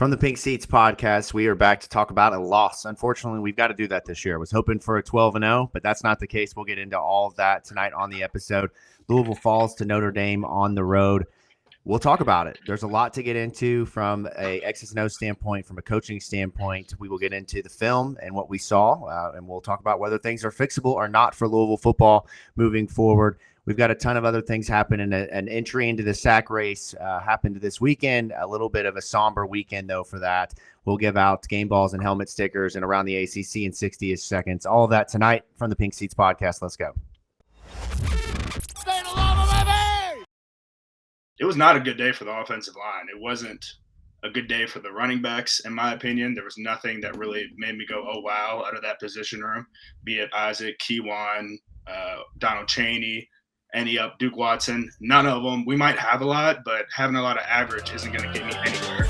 From the Pink Seats podcast, we are back to talk about a loss. Unfortunately, we've got to do that this year. I was hoping for a 12-0, but that's not the case. We'll get into all of that tonight on the episode. Louisville falls to Notre Dame on the road. We'll talk about it. There's a lot to get into from a X's and O's standpoint, from a coaching standpoint. We will get into the film and what we saw, and we'll talk about whether things are fixable or not for Louisville football moving forward. We've got a ton of other things happening. An entry into the sack race happened this weekend. A little bit of a somber weekend, though, for that. We'll give out game balls and helmet stickers and around the ACC in 60 seconds. All of that tonight from the Pink Seats podcast. Let's go. It was not a good day for the offensive line. It wasn't a good day for the running backs, in my opinion. There was nothing that really made me go, oh, wow, out of that position room, be it Isaac, Keywan, Donald Chaney, any up, Duke Watson, none of them. We might have a lot, but having a lot of average isn't going to get me anywhere.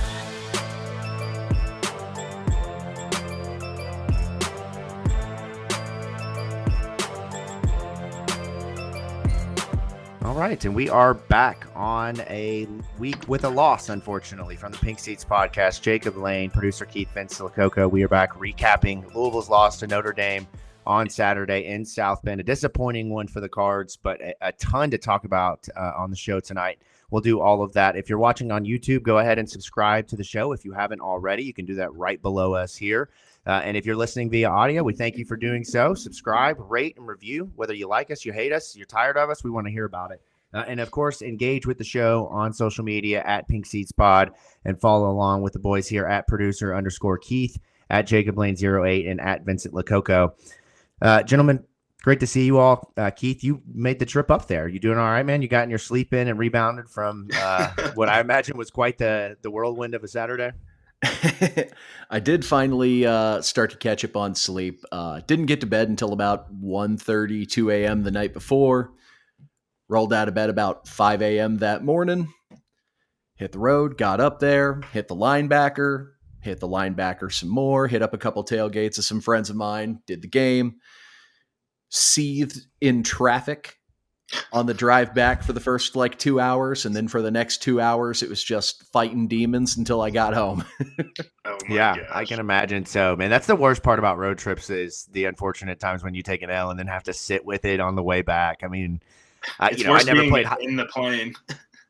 All right, and we are back on a week with a loss, unfortunately, from the Pink Seats podcast. Jacob Lane, producer Keith Vincent Lococo. We are back recapping Louisville's loss to Notre Dame on Saturday in South Bend. A disappointing one for the Cards, but a ton to talk about on the show tonight. We'll do all of that. If you're watching on YouTube, go ahead and subscribe to the show. If you haven't already, you can do that right below us here. And if you're listening via audio, we thank you for doing so. Subscribe, rate, and review. Whether you like us, you hate us, you're tired of us, we want to hear about it. And, of course, engage with the show on social media at Pink Seats Pod and follow along with the boys here at producer_Keith, at Jacob Lane 08, and at Vincent Lococo. Gentlemen, great to see you all. Keith, you made the trip up there. You doing all right, man? You gotten your sleep in and rebounded from what I imagine was quite the whirlwind of a Saturday? I did finally start to catch up on sleep. Didn't get to bed until about 1:30, 2 a.m. the night before. Rolled out of bed about 5 a.m. that morning. Hit the road, got up there, hit the linebacker some more, hit up a couple tailgates of some friends of mine, did the game, seethed in traffic on the drive back for the first 2 hours. And then for the next 2 hours, it was just fighting demons until I got home. Oh yeah, gosh. I can imagine. So, man, that's the worst part about road trips is the unfortunate times when you take an L and then have to sit with it on the way back. I mean, I never played in the plane.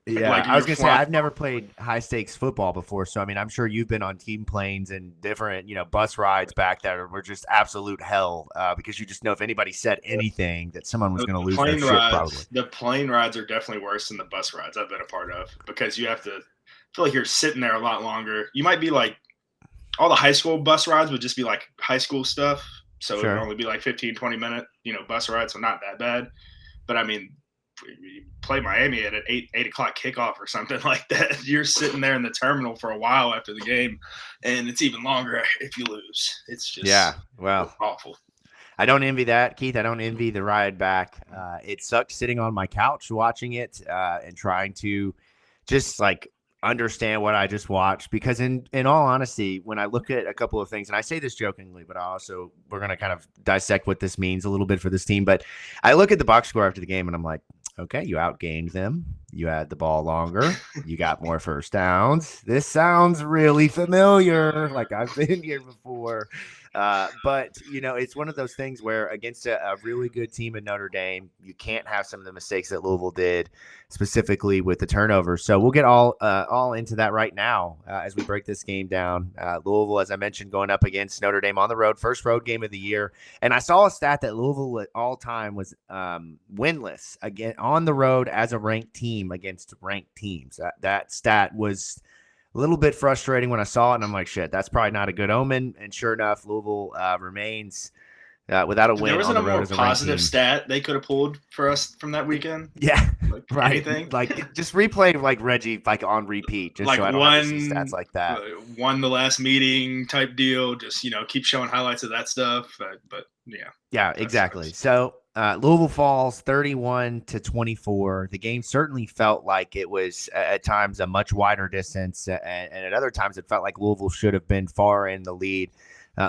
Yeah, I was going to say, I've never played high-stakes football before, so, I mean, I'm sure you've been on team planes and different, bus rides back there were just absolute hell because you just know if anybody said anything that someone was going to lose their shit probably. The plane rides are definitely worse than the bus rides I've been a part of because you have to feel like you're sitting there a lot longer. You might be all the high school bus rides would just be high school stuff, so It would only be 15, 20-minute, bus rides, so not that bad. But, I mean, you play Miami at an 8 o'clock kickoff or something like that. You're sitting there in the terminal for a while after the game, and it's even longer if you lose. It's just awful. I don't envy that, Keith. I don't envy the ride back. It sucked sitting on my couch watching it and trying to just understand what I just watched because in all honesty, when I look at a couple of things, and I say this jokingly, but we're going to kind of dissect what this means a little bit for this team. But I look at the box score after the game and I'm like, okay, you outgained them. You had the ball longer. You got more first downs. This sounds really familiar. I've been here before. But, it's one of those things where against a really good team in Notre Dame, you can't have some of the mistakes that Louisville did, specifically with the turnovers. So we'll get all into that right now as we break this game down. Louisville, as I mentioned, going up against Notre Dame on the road, first road game of the year. And I saw a stat that Louisville at all time was winless again on the road as a ranked team against ranked teams. That stat was a little bit frustrating when I saw it, and I'm like, shit, that's probably not a good omen. And sure enough, Louisville remains without a win. There wasn't on the a road more as a positive stat they could have pulled for us from that weekend. Yeah, right. Anything? Just replay Reggie on repeat, just so I don't have to see stats like that. Won the last meeting type deal. Just keep showing highlights of that stuff. But yeah, exactly. So Louisville falls 31-24. The game certainly felt like it was at times a much wider distance, and at other times it felt like Louisville should have been far in the lead.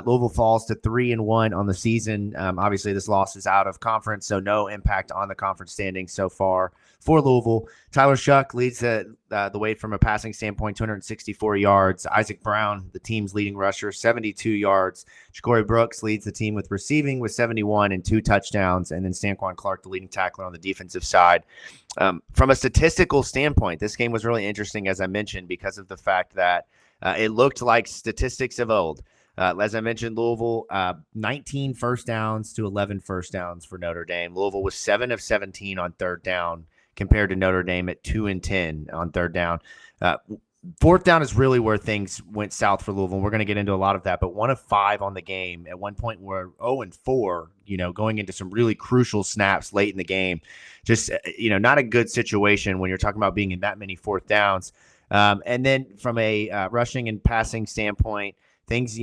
Louisville falls to 3-1 on the season. Obviously, this loss is out of conference, so no impact on the conference standings so far for Louisville. Tyler Shuck leads the way from a passing standpoint, 264 yards. Isaac Brown, the team's leading rusher, 72 yards. Ja'Cory Brooks leads the team with receiving with 71 and 2 touchdowns. And then Stanquan Clark, the leading tackler on the defensive side. From a statistical standpoint, this game was really interesting, as I mentioned, because of the fact that it looked like statistics of old. As I mentioned, Louisville, 19 first downs to 11 first downs for Notre Dame. Louisville was 7 of 17 on third down compared to Notre Dame at 2 and 10 on third down. Fourth down is really where things went south for Louisville. We're going to get into a lot of that, but 1 of 5 on the game. At one point, we're 0 and 4, going into some really crucial snaps late in the game. Just, not a good situation when you're talking about being in that many fourth downs. And then from a rushing and passing standpoint, things,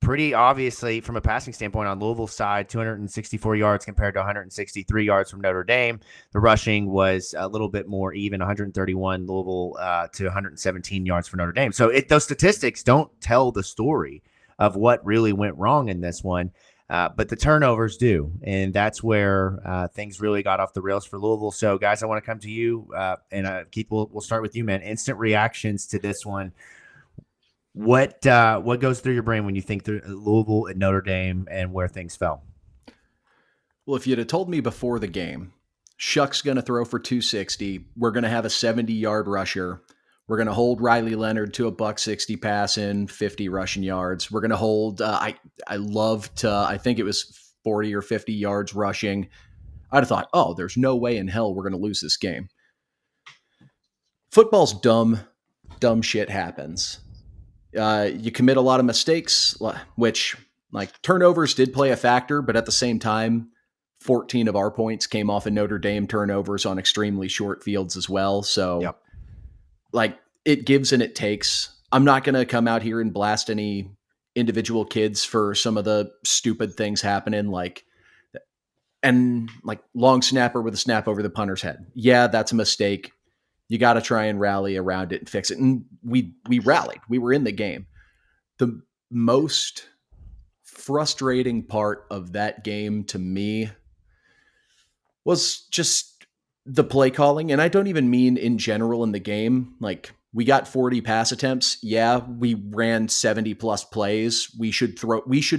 pretty obviously from a passing standpoint on Louisville's side, 264 yards compared to 163 yards from Notre Dame. The rushing was a little bit more even, 131 Louisville to 117 yards for Notre Dame. So those statistics don't tell the story of what really went wrong in this one, but the turnovers do, and that's where things really got off the rails for Louisville. So, guys, I want to come to you, and Keith, we'll start with you, man. Instant reactions to this one. What goes through your brain when you think through Louisville and Notre Dame and where things fell? Well, if you'd have told me before the game, Shuck's going to throw for 260, we're going to have a 70-yard rusher, we're going to hold Riley Leonard to a $160 passing, 50 rushing yards, we're going to hold I think it was 40 or 50 yards rushing, I'd have thought, oh, there's no way in hell we're going to lose this game. Football's dumb shit happens. You commit a lot of mistakes, which, like, turnovers did play a factor, but at the same time, 14 of our points came off of Notre Dame turnovers on extremely short fields as well. So, like, it gives and it takes. I'm not going to come out here and blast any individual kids for some of the stupid things happening, like long snapper with a snap over the punter's head. Yeah, that's a mistake. You got to try and rally around it and fix it. And we rallied. We were in the game. The most frustrating part of that game to me was just the play calling. And I don't even mean in general in the game. Like, we got 40 pass attempts. Yeah, we ran 70 plus plays. We should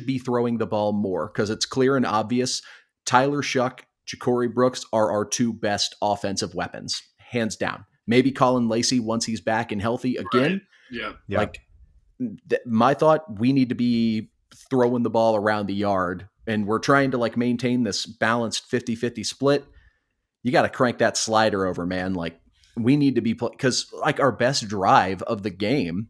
be throwing the ball more, because it's clear and obvious. Tyler Shuck, Ja'Cory Brooks are our 2 best offensive weapons, hands down. Maybe Colin Lacey once he's back and healthy again. Right. Yeah. Like, my thought, we need to be throwing the ball around the yard, and we're trying to maintain this balanced 50-50 split. You got to crank that slider over, man. Like, we need to be because our best drive of the game,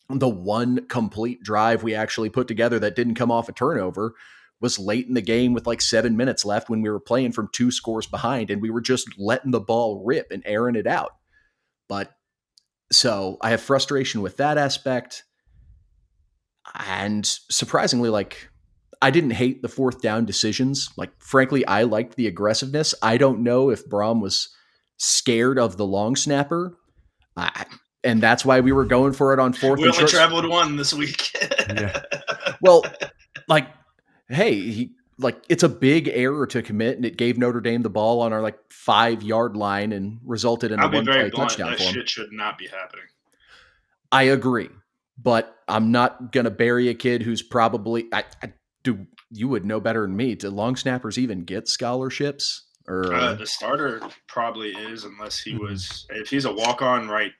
the one complete drive we actually put together that didn't come off a turnover, was late in the game with 7 minutes left when we were playing from 2 scores behind, and we were just letting the ball rip and airing it out. But so I have frustration with that aspect. And surprisingly, I didn't hate the fourth down decisions. Frankly, I liked the aggressiveness. I don't know if Braum was scared of the long snapper. And that's why we were going for it on fourth. We only traveled 1 this week. Yeah. Well, hey, it's a big error to commit, and it gave Notre Dame the ball on our 5-yard line and resulted in a one-play touchdown for them. That shit should not be happening. I agree, but I'm not gonna bury a kid who's probably you would know better than me. Do long snappers even get scholarships? Or the starter probably is, unless he was. If he's a walk-on, right?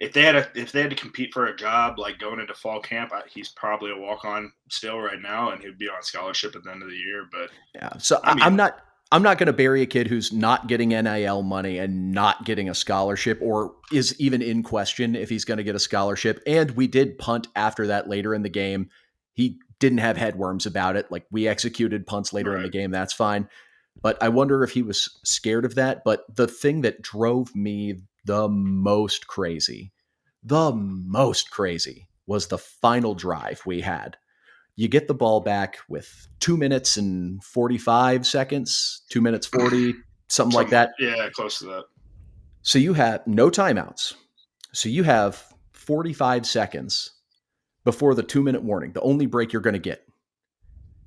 If they had to compete for a job going into fall camp, he's probably a walk-on still right now, and he'd be on scholarship at the end of the year. But yeah, so I'm not going to bury a kid who's not getting NIL money and not getting a scholarship, or is even in question if he's going to get a scholarship. And we did punt after that later in the game. He didn't have headworms about it. We executed punts later in the game. That's fine. But I wonder if he was scared of that. But the thing that drove me the most crazy was the final drive we had. You get the ball back with 2 minutes and 45 seconds, 2 minutes 40, something like that. Yeah, close to that. So you have no timeouts. So you have 45 seconds before the 2-minute warning, the only break you're going to get,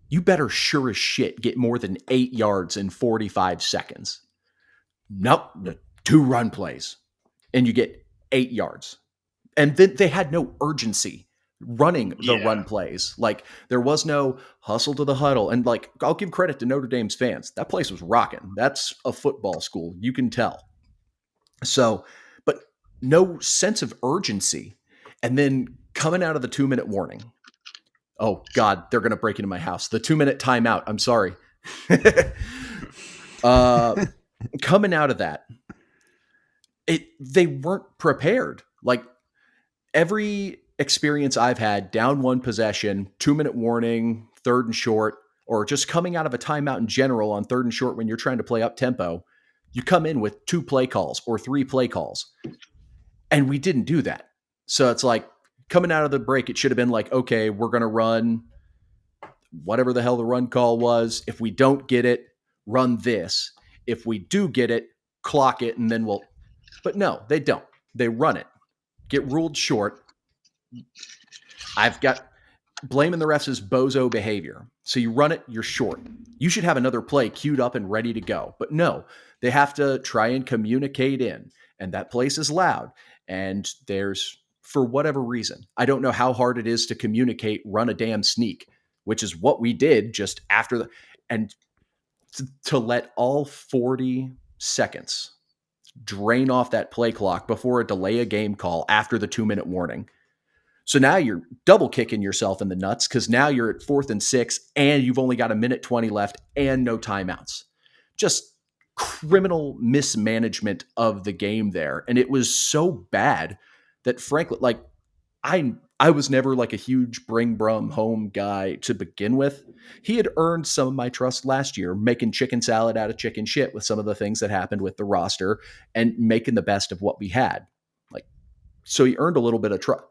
you better sure as shit get more than 8 yards in 45 seconds. Nope, the 2 run plays, and you get 8 yards. And then they had no urgency running the run plays. Like, there was no hustle to the huddle. And, like, I'll give credit to Notre Dame's fans. That place was rocking. That's a football school. You can tell. So, but no sense of urgency. And then coming out of the 2-minute warning. Oh, God, they're going to break into my house. The 2-minute timeout. I'm sorry. Coming out of that, they weren't prepared. Like, every experience I've had, down 1 possession, 2-minute warning, 3rd and short, or just coming out of a timeout in general on 3rd and short when you're trying to play up tempo, you come in with 2 play calls or 3 play calls. And we didn't do that. So it's like, coming out of the break, it should have been like, okay, we're going to run whatever the hell the run call was. If we don't get it, run this. If we do get it, clock it, and then we'll. But no, they don't. They run it. Get ruled short. I've got blaming the refs' bozo behavior. So you run it, you're short. You should have another play queued up and ready to go. But no, they have to try and communicate in. And that place is loud. And there's, for whatever reason, I don't know how hard it is to communicate, run a damn sneak, which is what we did just after the, and to let all 40 seconds drain off that play clock before a delay a game call after the 2-minute warning. So now you're double kicking yourself in the nuts because now you're at 4th and 6 and you've only got 1:20 left and no timeouts. Just criminal mismanagement of the game there. And it was so bad that frankly, like, I was never like a huge bring Brum home guy to begin with. He had earned some of my trust last year, making chicken salad out of chicken shit with some of the things that happened with the roster and making the best of what we had. Like, so he earned a little bit of trust.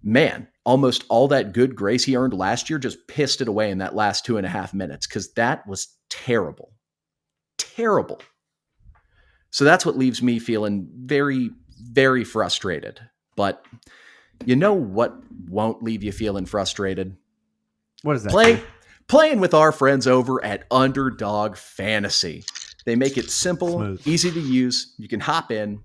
Man, almost all that good grace he earned last year just pissed it away in that last 2.5 minutes because that was terrible. Terrible. So that's what leaves me feeling very, very frustrated. But you know what won't leave you feeling frustrated? What is that? Playing with our friends over at Underdog Fantasy. They make it simple, Smooth, easy to use. You can hop in,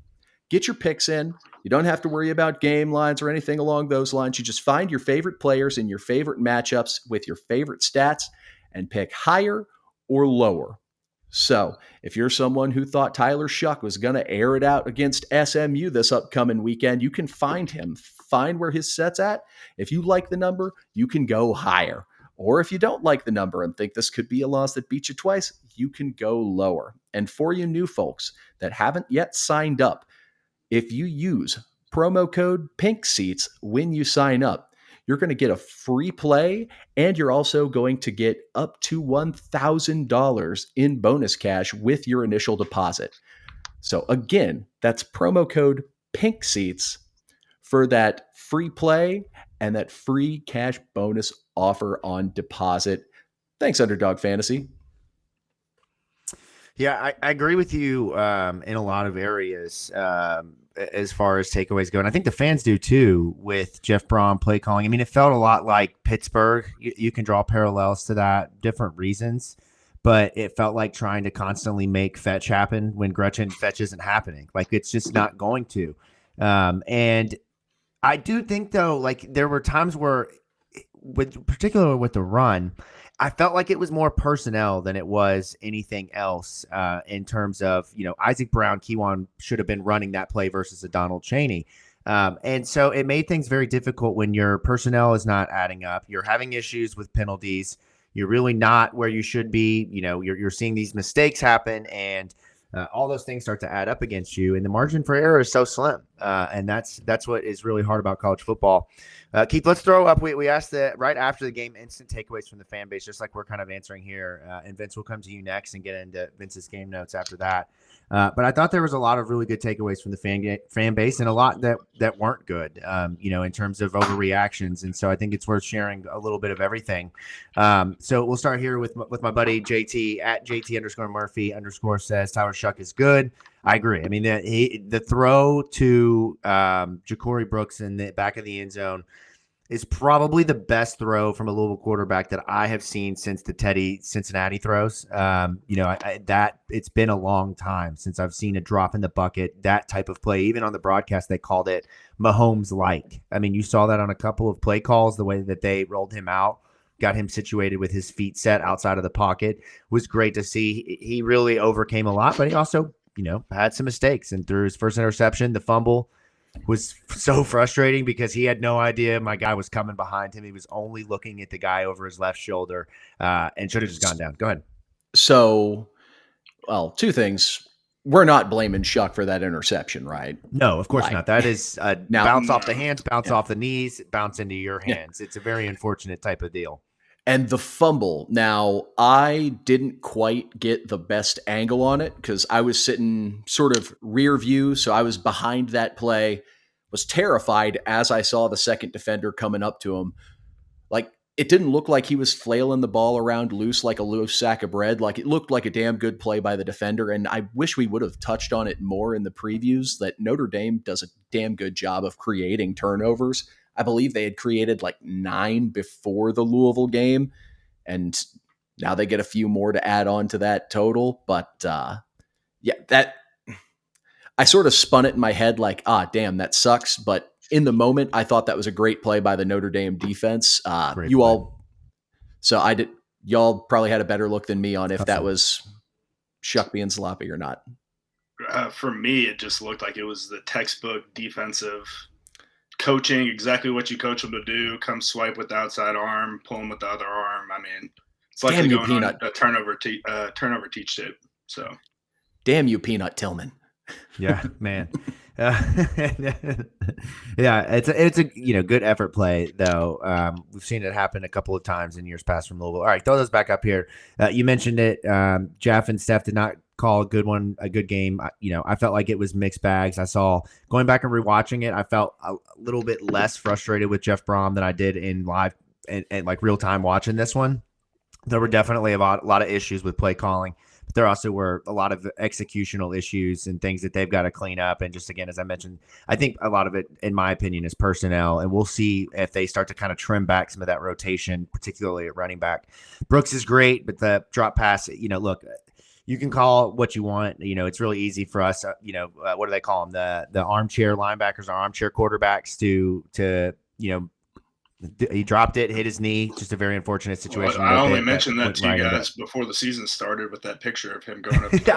get your picks in. You don't have to worry about game lines or anything along those lines. You just find your favorite players in your favorite matchups with your favorite stats and pick higher or lower. So if you're someone who thought Tyler Shuck was going to air it out against SMU this upcoming weekend, you can find him, find where his set's at. If you like the number, you can go higher. Or if you don't like the number and think this could be a loss that beats you twice, you can go lower. And for you new folks that haven't yet signed up, if you use promo code PINKSEATS when you sign up, you're going to get a free play, and you're also going to get up to $1,000 in bonus cash with your initial deposit. So again, that's promo code PINKSEATS for that free play and that free cash bonus offer on deposit. Thanks, Underdog Fantasy. Yeah, I agree with you in a lot of areas as far as takeaways go. And I think the fans do too with Jeff Braun play calling. I mean, it felt a lot like Pittsburgh. You can draw parallels to that, different reasons. But it felt like trying to constantly make fetch happen when Gretchen fetch isn't happening. Like, it's just not going to. And I do think, though, like, there were times where, particularly with the run, I felt like it was more personnel than it was anything else in terms of, Isaac Brown, Kewan should have been running that play versus a Donald Chaney. And so it made things very difficult when your personnel is not adding up. You're having issues with penalties. You're really not where you should be. You're seeing these mistakes happen, and all those things start to add up against you. And the margin for error is so slim. And that's what is really hard about college football. Keith, let's throw up. We asked that right after the game, instant takeaways from the fan base, just like we're kind of answering here. And Vince, will come to you next and get into Vince's game notes after that. But I thought there was a lot of really good takeaways from the fan base and a lot that weren't good, in terms of overreactions. And so I think it's worth sharing a little bit of everything. So we'll start here with my buddy JT at JT_Murphy_ says Tyler Shuck is good. I agree. I mean, the throw to Ja'Cory Brooks in the back of the end zone, is probably the best throw from a Louisville quarterback that I have seen since the Teddy Cincinnati throws. That it's been a long time since I've seen a drop in the bucket, that type of play. Even on the broadcast, they called it Mahomes-like. I mean, you saw that on a couple of play calls, the way that they rolled him out, got him situated with his feet set outside of the pocket. Was great to see. He really overcame a lot, but he also, had some mistakes. And through his first interception, the fumble was so frustrating because he had no idea my guy was coming behind him. He was only looking at the guy over his left shoulder and should have just gone down. Go ahead. So, well, two things. We're not blaming Shuck for that interception, right? No, of course not. That is bounce off the hands, bounce off the knees, bounce into your hands. It's a very unfortunate type of deal. And the fumble. Now, I didn't quite get the best angle on it because I was sitting sort of rear view. So I was behind that play, was terrified as I saw the second defender coming up to him. Like, it didn't look like he was flailing the ball around loose like a loose sack of bread. Like, it looked like a damn good play by the defender. And I wish we would have touched on it more in the previews, that Notre Dame does a damn good job of creating turnovers. I believe they had created like 9 before the Louisville game, and now they get a few more to add on to that total. But that I sort of spun it in my head like, damn, that sucks. But in the moment, I thought that was a great play by the Notre Dame defense. Y'all probably had a better look than me on if that was Shuck being sloppy or not. For me, it just looked like it was the textbook defensive coaching, exactly what you coach them to do. Come swipe with the outside arm, pull them with the other arm. I mean, it's like going on a turnover teach tape. So, damn you, Peanut Tillman. Yeah, man. Yeah, it's a good effort play though. We've seen it happen a couple of times in years past from Louisville. All right, throw those back up here. You mentioned it. Jeff and Steph did not call a good game. I felt like it was mixed bags. I saw, going back and rewatching it, I felt a little bit less frustrated with Jeff Brom than I did in live and like real time watching this one. There were definitely a lot of issues with play calling, but there also were a lot of executional issues and things that they've got to clean up. And just again, as I mentioned, I think a lot of it, in my opinion, is personnel, and we'll see if they start to kind of trim back some of that rotation, particularly at running back. Brooks is great, but the drop pass, look, you can call it what you want. It's really easy for us. What do they call them? The armchair linebackers or armchair quarterbacks to he dropped it, hit his knee. Just a very unfortunate situation. I only mentioned that to you guys before the season started with that picture of him going up to the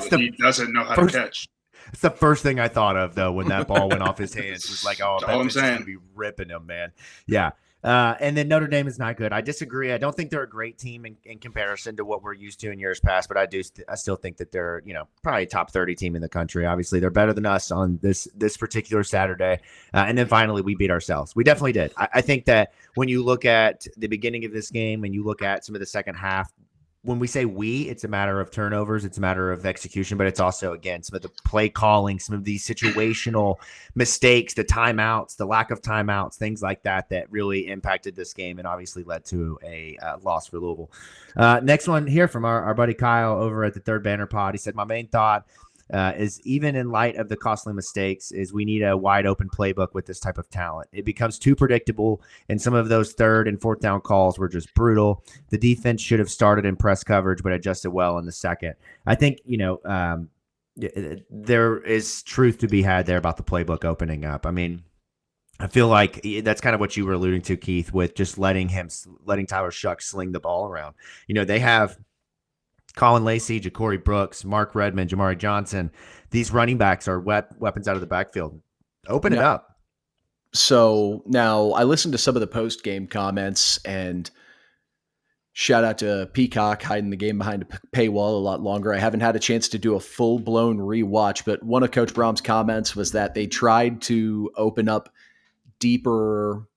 ball he doesn't know how to catch. It's the first thing I thought of though when that ball went off his hands. It was like, oh, that's going to be ripping him, man. Yeah. And then Notre Dame is not good. I disagree. I don't think they're a great team in comparison to what we're used to in years past, but I still think that they're, probably a top 30 team in the country. Obviously, they're better than us on this particular Saturday. And then finally, we beat ourselves. We definitely did. I think that when you look at the beginning of this game, when you look at some of the second half, when we say it's a matter of turnovers, it's a matter of execution, but it's also, again, some of the play calling, some of these situational mistakes, the timeouts, the lack of timeouts, things like that really impacted this game and obviously led to a loss for Louisville. Next one here from our buddy Kyle over at the Third Banner Pod. He said, my main thought is, even in light of the costly mistakes, is we need a wide open playbook with this type of talent. It becomes too predictable, and some of those third and fourth down calls were just brutal. The defense should have started in press coverage, but adjusted well in the second. I think, there is truth to be had there about the playbook opening up. I mean, I feel like that's kind of what you were alluding to, Keith, with just letting Tyler Shuck sling the ball around. They have Colin Lacey, Ja'Cory Brooks, Mark Redmond, Jamari Johnson. These running backs are weapons out of the backfield. Open it up. So now I listened to some of the post-game comments, and shout out to Peacock hiding the game behind a paywall a lot longer. I haven't had a chance to do a full-blown rewatch, but one of Coach Brom's comments was that they tried to open up deeper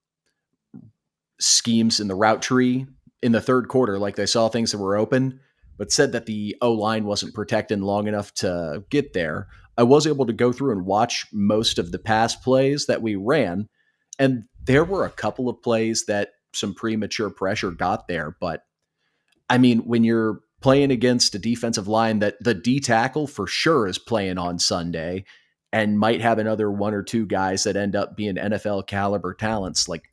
schemes in the route tree in the third quarter. Like, they saw things that were open, but said that the O-line wasn't protected long enough to get there. I was able to go through and watch most of the pass plays that we ran, and there were a couple of plays that some premature pressure got there. But, I mean, when you're playing against a defensive line that the D tackle for sure is playing on Sunday and might have another one or two guys that end up being NFL caliber talents, like,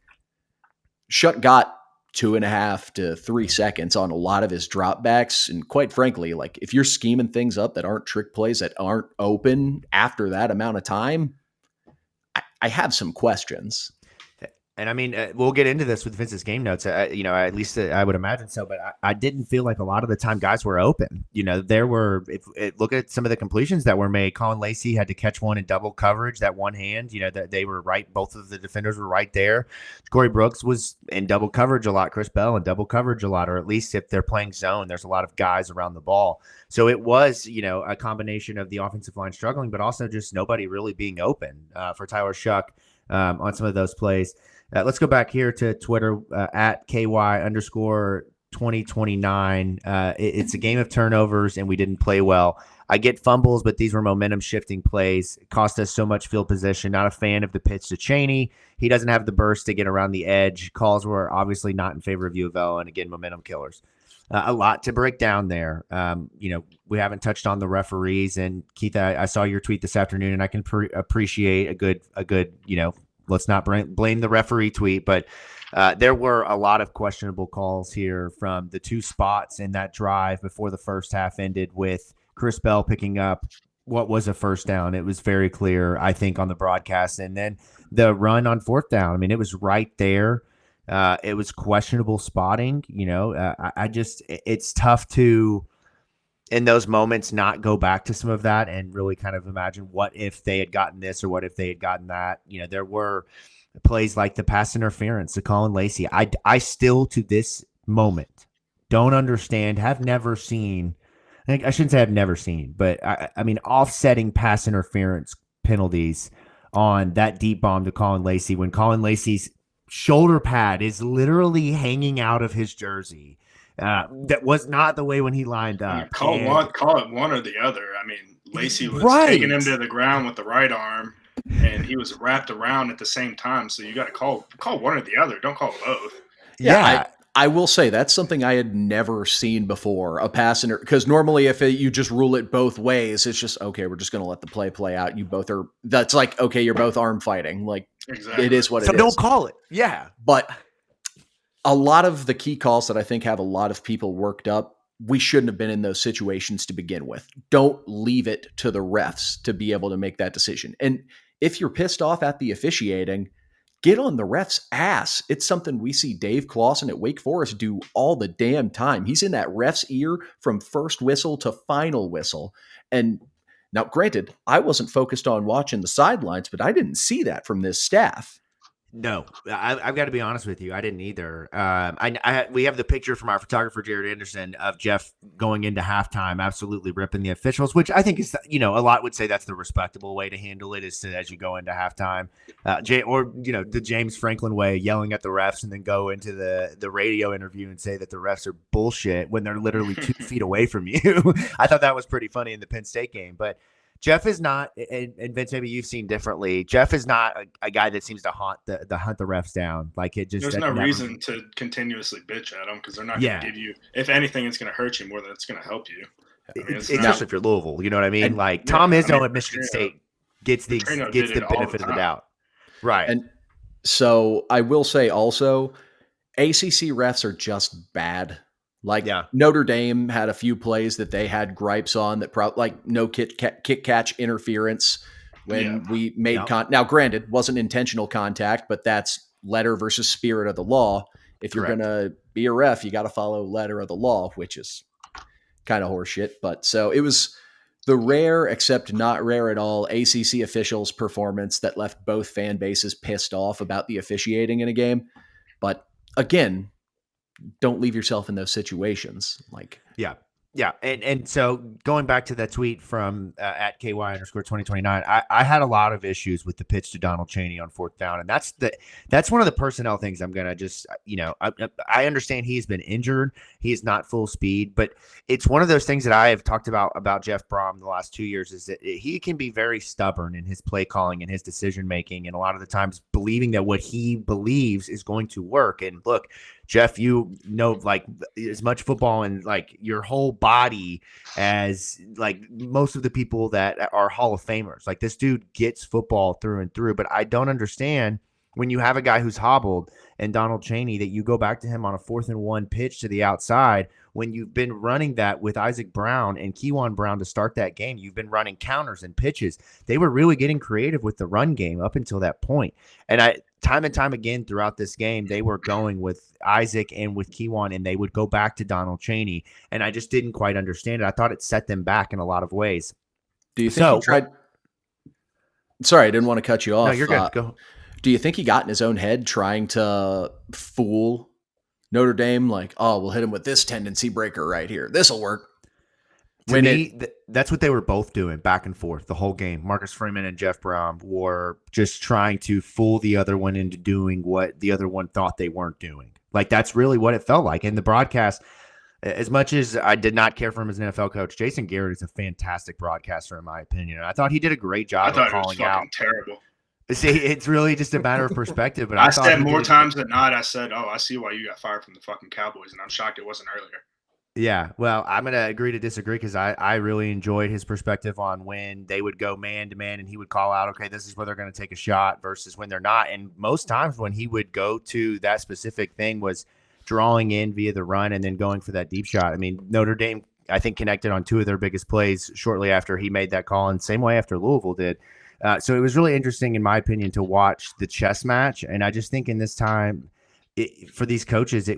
Shuck got 2.5 to 3 seconds on a lot of his dropbacks. And quite frankly, like if you're scheming things up that aren't trick plays that aren't open after that amount of time, I have some questions. And I mean, we'll get into this with Vince's game notes. At least I would imagine so. But I didn't feel like a lot of the time guys were open. There were. Look at some of the completions that were made. Colin Lacey had to catch one in double coverage. That one hand. That they were right. Both of the defenders were right there. Corey Brooks was in double coverage a lot. Chris Bell in double coverage a lot. Or at least if they're playing zone, there's a lot of guys around the ball. So it was, a combination of the offensive line struggling, but also just nobody really being open for Tyler Shuck on some of those plays. Let's go back here to Twitter at KY_2029. It's a game of turnovers, and we didn't play well. I get fumbles, but these were momentum-shifting plays. It cost us so much field position. Not a fan of the pitch to Chaney. He doesn't have the burst to get around the edge. Calls were obviously not in favor of U of L, and again, momentum killers. A lot to break down there. We haven't touched on the referees. And Keith, I saw your tweet this afternoon, and I can appreciate a good let's not blame the referee tweet, but there were a lot of questionable calls here from the two spots in that drive before the first half ended with Chris Bell picking up what was a first down. It was very clear, I think, on the broadcast. And then the run on fourth down, I mean, it was right there. It was questionable spotting. It's tough to, in those moments, not go back to some of that and really kind of imagine what if they had gotten this or what if they had gotten that. There were plays like the pass interference to Colin Lacey. I still, to this moment, don't understand, have never seen, I shouldn't say I've never seen, but I mean, offsetting pass interference penalties on that deep bomb to Colin Lacey when Colin Lacey's shoulder pad is literally hanging out of his jersey. That was not the way when he lined up. Call it one or the other. I mean, Lacey was taking him to the ground with the right arm, and he was wrapped around at the same time. So you got to call one or the other. Don't call both. Yeah. I will say that's something I had never seen before, a pass because normally if you just rule it both ways, it's just, okay, we're just going to let the play out. You both are, that's like, okay, you're both arm fighting. Like, exactly. It is what it is. So don't call it. Yeah. But a lot of the key calls that I think have a lot of people worked up, we shouldn't have been in those situations to begin with. Don't leave it to the refs to be able to make that decision. And if you're pissed off at the officiating, get on the ref's ass. It's something we see Dave Clawson at Wake Forest do all the damn time. He's in that ref's ear from first whistle to final whistle. And now, granted, I wasn't focused on watching the sidelines, but I didn't see that from this staff. No, I've got to be honest with you. I didn't either. We have the picture from our photographer, Jared Anderson, of Jeff going into halftime, absolutely ripping the officials, which I think is, a lot would say that's the respectable way to handle it, is to, as you go into halftime, the James Franklin way, yelling at the refs and then go into the radio interview and say that the refs are bullshit when they're literally 2 feet away from you. I thought that was pretty funny in the Penn State game, but Jeff is not, and Vince, maybe you've seen differently. Jeff is not a guy that seems to hunt the refs down. Like it just, there's no reason to continuously bitch at them because they're not going to give you. If anything, it's going to hurt you more than it's going to help you. I mean, especially if you're Louisville, you know what I mean? And, Tom Izzo at Michigan State gets the benefit of the doubt, right? And so I will say also, ACC refs are just bad. Like Notre Dame had a few plays that they had gripes on that like no kick catch interference when we made now granted wasn't intentional contact, but that's letter versus spirit of the law. If you're going to be a ref, you got to follow letter of the law, which is kind of horseshit. But so it was the rare, except not rare at all, ACC officials performance that left both fan bases pissed off about the officiating in a game. But again, don't leave yourself in those situations. Yeah. And so going back to that tweet from at KY_2029, I had a lot of issues with the pitch to Donald Chaney on fourth down. And that's one of the personnel things I'm going to just, I understand he's been injured. He is not full speed, but it's one of those things that I have talked about Jeff Brom the last 2 years is that he can be very stubborn in his play calling and his decision making. And a lot of the times believing that what he believes is going to work. And look, Jeff, like as much football and like your whole body as like most of the people that are Hall of Famers. Like this dude gets football through and through, but I don't understand when you have a guy who's hobbled and Donald Chaney, that you go back to him on a 4th and 1 pitch to the outside when you've been running that with Isaac Brown and Kewan Brown to start that game. You've been running counters and pitches. They were really getting creative with the run game up until that point. And time and time again throughout this game, they were going with Isaac and with Kewan, and they would go back to Donald Chaney. And I just didn't quite understand it. I thought it set them back in a lot of ways. Do you think he tried? Sorry, I didn't want to cut you off. No, you're good. Go. Do you think he got in his own head trying to fool Notre Dame? Like, oh, we'll hit him with this tendency breaker right here. This'll work. To me, that's what they were both doing back and forth the whole game. Marcus Freeman and Jeff Brown were just trying to fool the other one into doing what the other one thought they weren't doing. Like, that's really what it felt like. And the broadcast, as much as I did not care for him as an NFL coach, Jason Garrett is a fantastic broadcaster, in my opinion. And I thought he did a great job of calling out. Terrible. See, it's really just a matter of perspective. But I said more times than not, I said, I see why you got fired from the fucking Cowboys, and I'm shocked it wasn't earlier. Yeah, well, I'm going to agree to disagree because I really enjoyed his perspective on when they would go man-to-man and he would call out, okay, this is where they're going to take a shot versus when they're not. And most times when he would go to that specific thing was drawing in via the run and then going for that deep shot. I mean, Notre Dame, I think, connected on 2 of their biggest plays shortly after he made that call, and same way after Louisville did. So it was really interesting, in my opinion, to watch the chess match. And I just think in this time for these coaches, I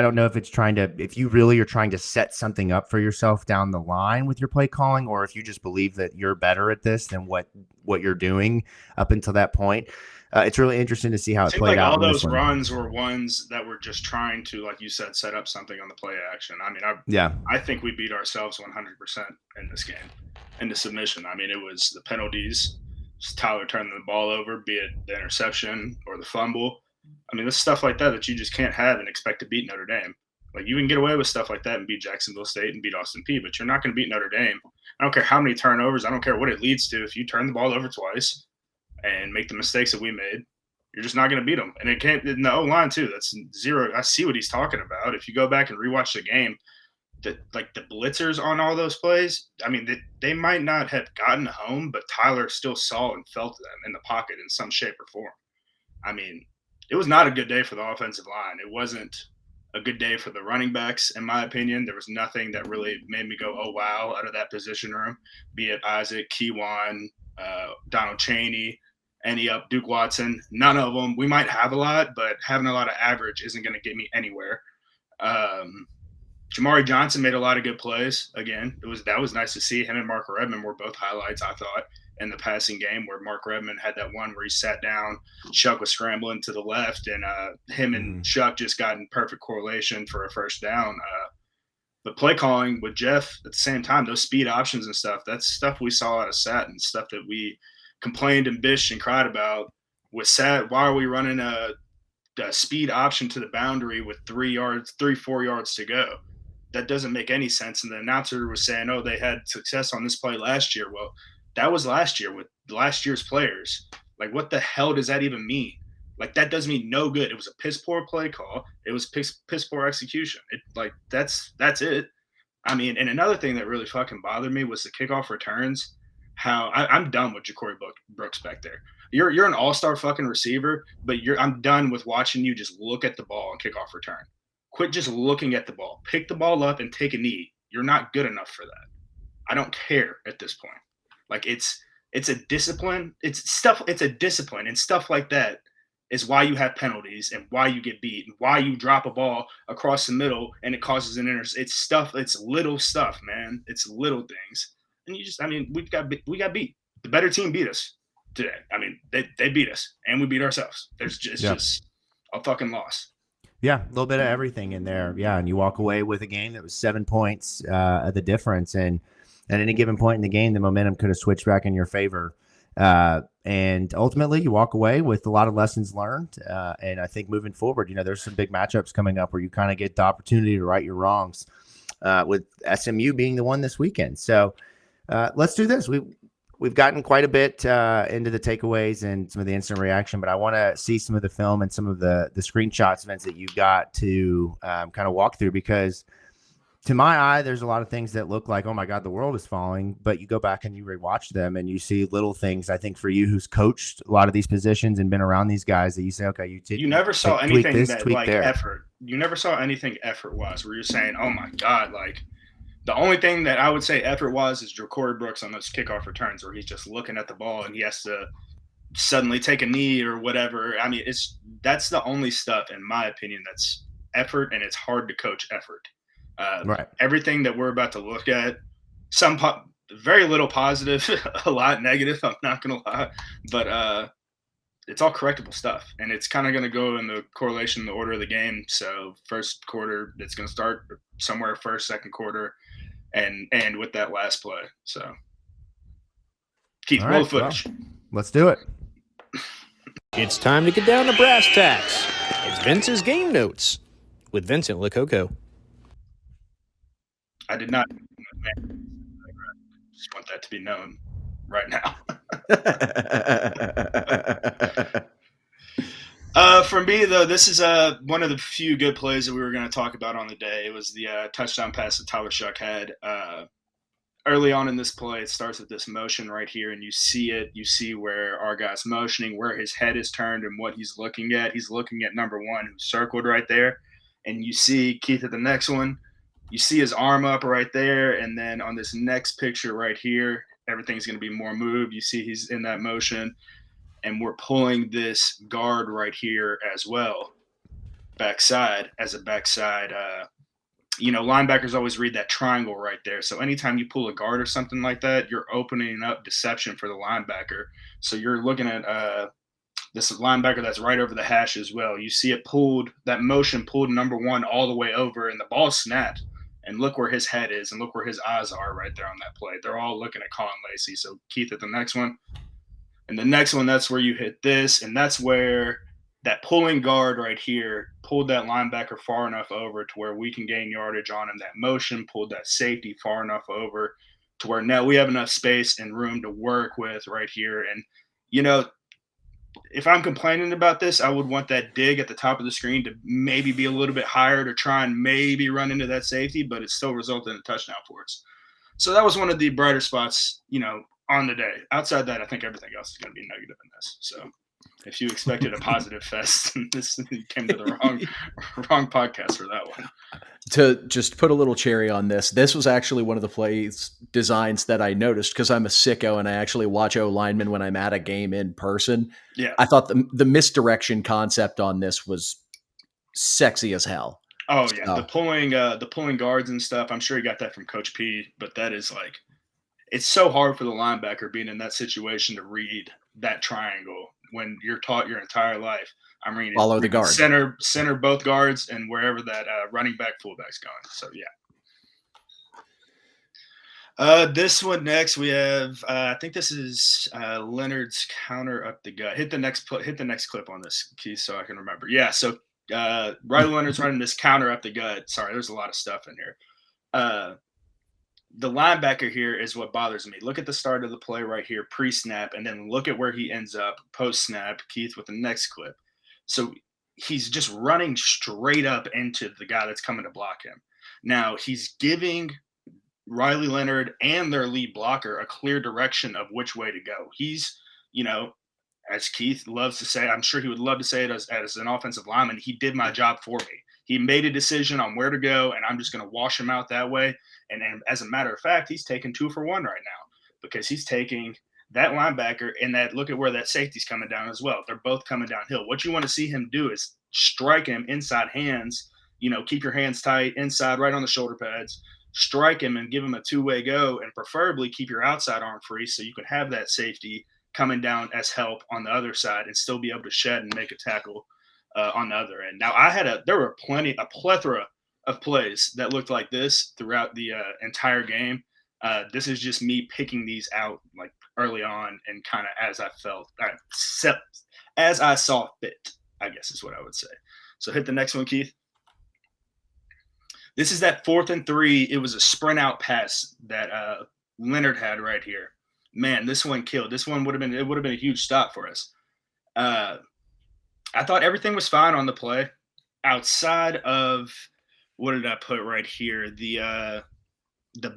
don't know if it's if you really are trying to set something up for yourself down the line with your play calling, or if you just believe that you're better at this than what you're doing up until that point. It's really interesting to see how it played out. All those runs were ones that were just trying to, like you said, set up something on the play action. I mean, I think we beat ourselves 100% in this game, in the submission. I mean, it was the penalties, Tyler turning the ball over, be it the interception or the fumble. I mean, this stuff like that you just can't have and expect to beat Notre Dame. Like, you can get away with stuff like that and beat Jacksonville State and beat Austin Peay, but you're not going to beat Notre Dame. I don't care how many turnovers. I don't care what it leads to. If you turn the ball over twice and make the mistakes that we made, you're just not going to beat them. And it can't in the O-line too. That's zero. I see what he's talking about. If you go back and rewatch the game, the blitzers on all those plays, I mean, they might not have gotten home, but Tyler still saw and felt them in the pocket in some shape or form. I mean, it was not a good day for the offensive line. It wasn't a good day for the running backs, in my opinion. There was nothing that really made me go, oh, wow, out of that position room, be it Isaac, Kewan, Donald Chaney, Duke Watson. None of them. We might have a lot, but having a lot of average isn't going to get me anywhere. Jamari Johnson made a lot of good plays. Again, that was nice to see. Him and Mark Redmond were both highlights, I thought, in the passing game, where Mark Redmond had that one where he sat down, Shuck was scrambling to the left, and him and Shuck just got in perfect correlation for a first down. But play calling with Jeff at the same time, those speed options and stuff, that's stuff we saw out of Sat and stuff that we complained and bitched and cried about. With Sat, why are we running a speed option to the boundary with 4 yards to go? That doesn't make any sense. And the announcer was saying, oh, they had success on this play last year. Well, that was last year with last year's players. Like, what the hell does that even mean? Like, that does me no good. It was a piss poor play call. It was piss poor execution. That's it. I mean, and another thing that really fucking bothered me was the kickoff returns. How I'm done with Ja'Cory Brooks back there. You're an all-star fucking receiver, but I'm done with watching you just look at the ball and kickoff return. Quit just looking at the ball. Pick the ball up and take a knee. You're not good enough for that. I don't care at this point. Like, it's a discipline. It's a discipline, and stuff like that is why you have penalties and why you get beat and why you drop a ball across the middle and it causes an It's little stuff, man. It's little things. And we got beat. The better team beat us today. I mean, they beat us and we beat ourselves. Just a fucking loss. Yeah, a little bit of everything in there. Yeah, and you walk away with a game that was 7 points of the difference. And at any given point in the game, the momentum could have switched back in your favor. And ultimately, you walk away with a lot of lessons learned. And I think moving forward, there's some big matchups coming up where you kind of get the opportunity to right your wrongs, with SMU being the one this weekend. So let's do this. We've gotten quite a bit into the takeaways and some of the instant reaction, but I want to see some of the film and some of the screenshots, Vince, that you got to kind of walk through, because to my eye, there's a lot of things that look like, oh my God, the world is falling. But you go back and you rewatch them and you see little things. I think for you, who's coached a lot of these positions and been around these guys, that you say, okay, you never saw tweak anything this, that tweak like there. effort. You never saw anything effort wise where you're saying, oh my God, like the only thing that I would say effort wise is Jacory Brooks on those kickoff returns where he's just looking at the ball and he has to suddenly take a knee or whatever. I mean, that's the only stuff, in my opinion, that's effort, and it's hard to coach effort. Right. Everything that we're about to look at, very little positive, a lot negative. I'm not gonna lie, but it's all correctable stuff, and it's kind of going to go in the correlation, the order of the game. So first quarter, it's going to start somewhere first, second quarter, and end with that last play. So Keith, roll the footage. Well, let's do it. It's time to get down to brass tacks. It's Vince's Game Notes with Vincent Lococo. I did not. Just want that to be known right now. For me, though, this is one of the few good plays that we were going to talk about on the day. It was the touchdown pass that Tyler Shuck had. Early on in this play, it starts with this motion right here, and you see it. You see where our guy's motioning, where his head is turned, and what he's looking at. He's looking at number one, who's circled right there. And you see, Keith, at the next one, you see his arm up right there. And then on this next picture right here, everything's going to be more moved. You see he's in that motion. And we're pulling this guard right here as well, backside, as a backside. Linebackers always read that triangle right there. So anytime you pull a guard or something like that, you're opening up deception for the linebacker. So you're looking at this linebacker that's right over the hash as well. You see it pulled, that motion pulled number one all the way over, and the ball snapped. And look where his head is, and look where his eyes are right there on that play. They're all looking at Colin Lacey. So Keith, at the next one. And the next one, that's where you hit this, and that's where that pulling guard right here pulled that linebacker far enough over to where we can gain yardage on him. That motion pulled that safety far enough over to where now we have enough space and room to work with right here. And, if I'm complaining about this, I would want that dig at the top of the screen to maybe be a little bit higher to try and maybe run into that safety, but it still resulted in a touchdown for us. So that was one of the brighter spots, on the day. Outside that, I think everything else is going to be negative in this. So if you expected a positive fest, you came to the wrong podcast for that one. To just put a little cherry on this was actually one of the plays designs that I noticed because I'm a sicko and I actually watch O linemen when I'm at a game in person. Yeah, I thought the misdirection concept on this was sexy as hell. Oh yeah, the pulling guards and stuff. I'm sure you got that from Coach P, but that is like, it's so hard for the linebacker being in that situation to read that triangle when you're taught your entire life. I'm reading follow the guard, center both guards, and wherever that running back fullback's going. So yeah. This one next we have. I think this is Leonard's counter up the gut. Hit the next clip on this, Keith, so I can remember. Yeah. So Riley Leonard's running this counter up the gut. Sorry, there's a lot of stuff in here. The linebacker here is what bothers me. Look at the start of the play right here, pre-snap, and then look at where he ends up post-snap, Keith, with the next clip. So he's just running straight up into the guy that's coming to block him. Now, he's giving Riley Leonard and their lead blocker a clear direction of which way to go. He's, as Keith loves to say, I'm sure he would love to say it as an offensive lineman, he did my job for me. He made a decision on where to go, and I'm just going to wash him out that way. And as a matter of fact, he's taking 2 for 1 right now because he's taking that linebacker and look at where that safety's coming down as well. They're both coming downhill. What you want to see him do is strike him inside hands, keep your hands tight inside, right on the shoulder pads, strike him and give him a two-way go, and preferably keep your outside arm free so you can have that safety coming down as help on the other side and still be able to shed and make a tackle on the other end. Now, there were a plethora of plays that looked like this throughout the entire game. This is just me picking these out like early on and kind of as I saw fit, I guess is what I would say. So hit the next one, Keith. This is that 4th and 3. It was a sprint out pass that Leonard had right here. Man, this one killed. This one would have been a huge stop for us. I thought everything was fine on the play outside of what did I put right here? The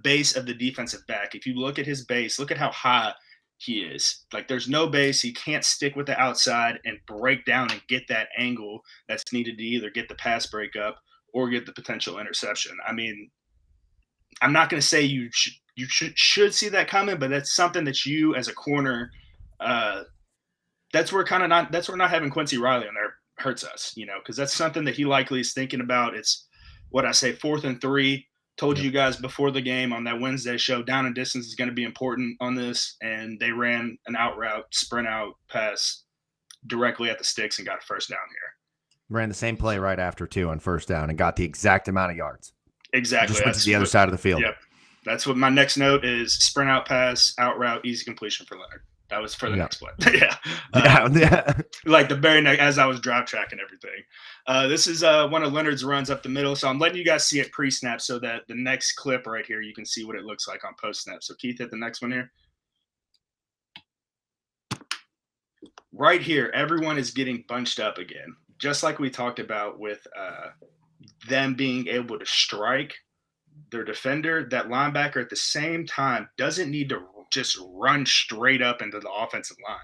base of the defensive back. If you look at his base, look at how high he is. Like there's no base. He can't stick with the outside and break down and get that angle that's needed to either get the pass break up or get the potential interception. I mean, I'm not going to say you should see that coming, but that's something that you as a corner, that's where not having Quincy Riley on there hurts us, because that's something that he likely is thinking about. It's what I say, 4th and 3. Told you guys before the game on that Wednesday show, down and distance is going to be important on this, and they ran an out route, sprint out pass directly at the sticks and got a first down here. Ran the same play right after too on first down and got the exact amount of yards. Exactly. Just went to the other side of the field. Yep. That's what my next note is: sprint out pass, out route, easy completion for Leonard. That was for the next play. Yeah. Like the very next, as I was drop tracking everything. This is one of Leonard's runs up the middle. So I'm letting you guys see it pre-snap so that the next clip right here, you can see what it looks like on post-snap. So Keith, hit the next one here. Right here, everyone is getting bunched up again. Just like we talked about with them being able to strike their defender, that linebacker at the same time doesn't need to just run straight up into the offensive line.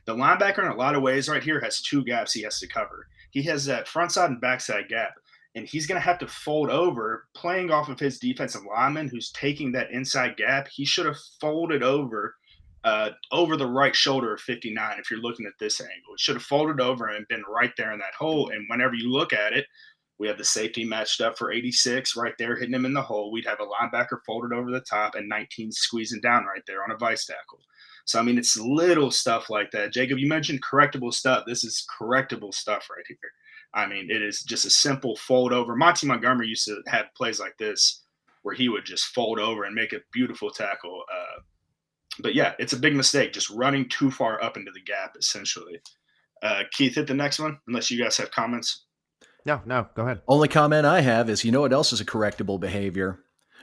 The linebacker in a lot of ways right here has 2 gaps he has to cover. He has that front side and backside gap, and he's going to have to fold over, playing off of his defensive lineman who's taking that inside gap. He should have folded over the right shoulder of 59 if you're looking at this angle. It should have folded over and been right there in that hole, and whenever you look at it, we have the safety matched up for 86 right there, hitting him in the hole. We'd have a linebacker folded over the top and 19 squeezing down right there on a vice tackle. So, I mean, it's little stuff like that. Jacob, you mentioned correctable stuff. This is correctable stuff right here. I mean, it is just a simple fold over. Monty Montgomery used to have plays like this where he would just fold over and make a beautiful tackle. But, yeah, it's a big mistake, just running too far up into the gap, essentially. Keith, hit the next one, unless you guys have comments. No, go ahead. Only comment I have is, you know what else is a correctable behavior?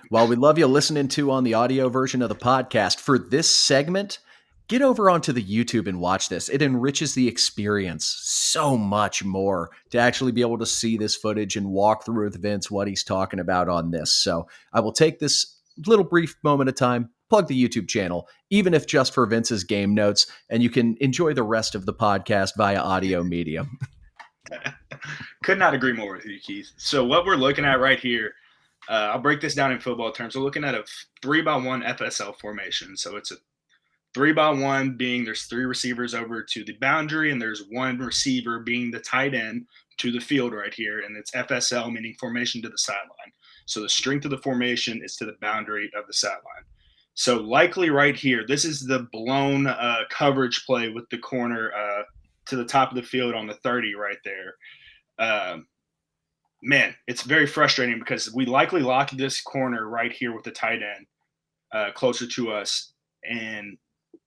While we love you listening to on the audio version of the podcast, for this segment, get over onto the YouTube and watch this. It enriches the experience so much more to actually be able to see this footage and walk through with Vince what he's talking about on this. So I will take this little brief moment of time, plug the YouTube channel, even if just for Vince's game notes, and you can enjoy the rest of the podcast via audio medium. Could not agree more with you, Keith. So what we're looking at right here, I'll break this down in football terms. We're looking at a 3-by-1 FSL formation. So it's a 3-by-1 being there's 3 receivers over to the boundary, and there's 1 receiver being the tight end to the field right here. And it's FSL, meaning formation to the sideline. So the strength of the formation is to the boundary of the sideline. So likely right here, this is the blown coverage play with the corner to the top of the field on the 30 right there. Man, it's very frustrating because we likely locked this corner right here with the tight end closer to us. And,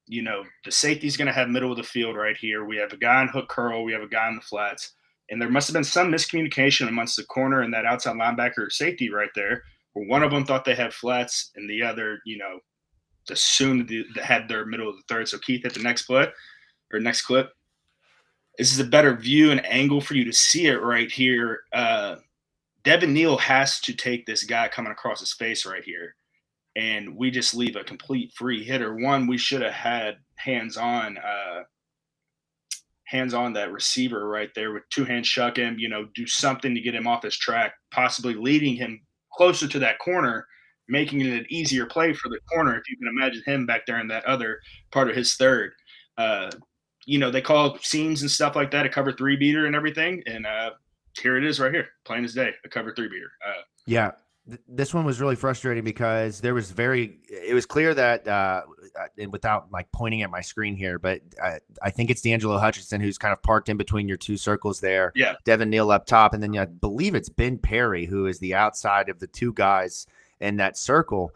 you know, the safety's going to have middle of the field right here. We have a guy in hook curl. We have a guy in the flats. And there must have been some miscommunication amongst the corner and that outside linebacker safety right there, where one of them thought they had flats and the other, you know, assumed they had their middle of the third. So Keith, hit the next play or next clip. This is a better view and angle for you to see it right here. Devin Neal has to take this guy coming across his face right here. And we just leave a complete free hitter. One, we should have had hands on that receiver right there with 2-hand shuck him, you know, do something to get him off his track, possibly leading him closer to that corner, making it an easier play for the corner. If you can imagine him back there in that other part of his third. You know, they call seams and stuff like that a cover 3 beater and everything. And here it is right here, plain as day, a cover 3 beater. Yeah. This one was really frustrating because it was clear that, and without like pointing at my screen here, but I think it's D'Angelo Hutchinson who's kind of parked in between your 2 circles there. Yeah. Devin Neal up top. And then I believe it's Ben Perry, who is the outside of the 2 guys in that circle.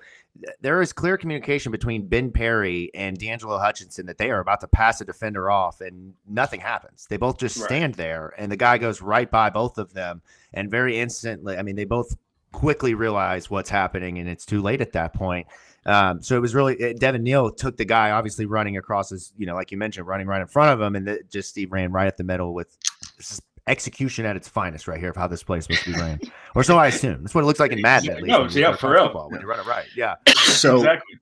There is clear communication between Ben Perry and D'Angelo Hutchinson that they are about to pass a defender off and nothing happens. They both just stand there and the guy goes right by both of them. And very instantly, I mean, they both quickly realize what's happening and it's too late at that point. So it was really, Devin Neal took the guy obviously running across his, you know, like you mentioned, running right in front of him. And he ran right at the middle with, this is execution at its finest right here of how this play is supposed to be ran. Or so I assume. That's what it looks like in Madden, at least. No, when you yeah, run for college real. football, when you run it right. Yeah. So Exactly.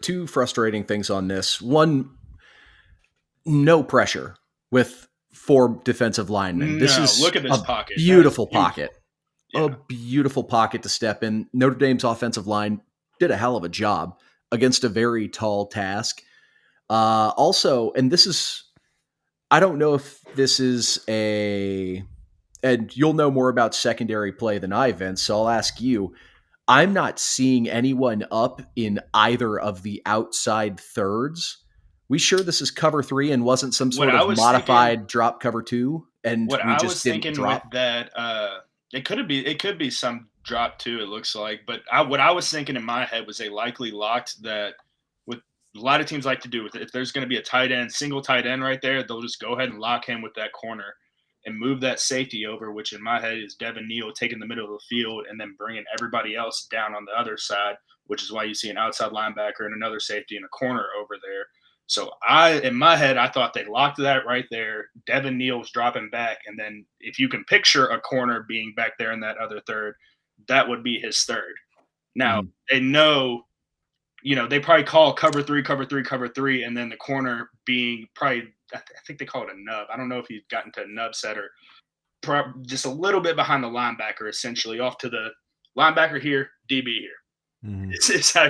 two frustrating things on this. One, no pressure with 4 defensive linemen. This is look at this a pocket. beautiful That is pocket. Yeah. A beautiful pocket to step in. Notre Dame's offensive line did a hell of a job against a very tall task. Also, and this is, I don't know if this is and you'll know more about secondary play than I, Vince, so I'll ask you. I'm not seeing anyone up in either of the outside thirds. We sure this is cover 3 and wasn't some sort of modified drop cover 2, and what we I just was didn't thinking drop. with that, it could be some drop too. It looks like, but what I was thinking in my head was they likely locked that. With a lot of teams like to do with it, if there's going to be a tight end, single tight end right there, they'll just go ahead and lock him with that corner and move that safety over, which in my head is Devin Neal taking the middle of the field and then bringing everybody else down on the other side, which is why you see an outside linebacker and another safety and a corner over there. So in my head, I thought they locked that right there. Devin Neal's dropping back. And then if you can picture a corner being back there in that other third, that would be his third. Now they know, they probably call cover 3, and then the corner being probably, I think they call it a nub. I don't know if he's gotten to a nub setter, just a little bit behind the linebacker, essentially off to the linebacker here, DB here. Mm-hmm. It's how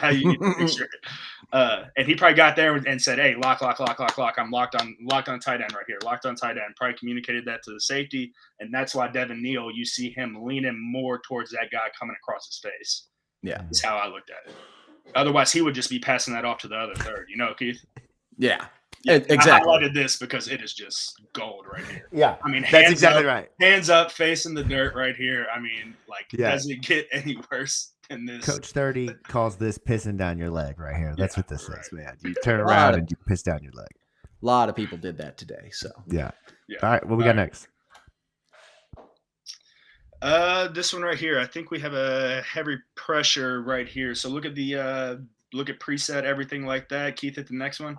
you picture it. And he probably got there and said, "Hey, lock. I'm locked on tight end right here. Locked on tight end." Probably communicated that to the safety, and that's why Devin Neal, you see him leaning more towards that guy coming across his face. Yeah, is how I looked at it. Otherwise, he would just be passing that off to the other third. Keith? Yeah. Exactly. I highlighted this because it is just gold right here. Yeah. I mean, that's exactly right. Hands up, face in the dirt right here. I mean, does it get any worse than this? Coach 30 calls this pissing down your leg right here. That's what this is, man. You turn around and you piss down your leg. A lot of people did that today. So yeah. All right. What we got next? This one right here. I think we have a heavy pressure right here. So look at preset, everything like that. Keith, hit the next one.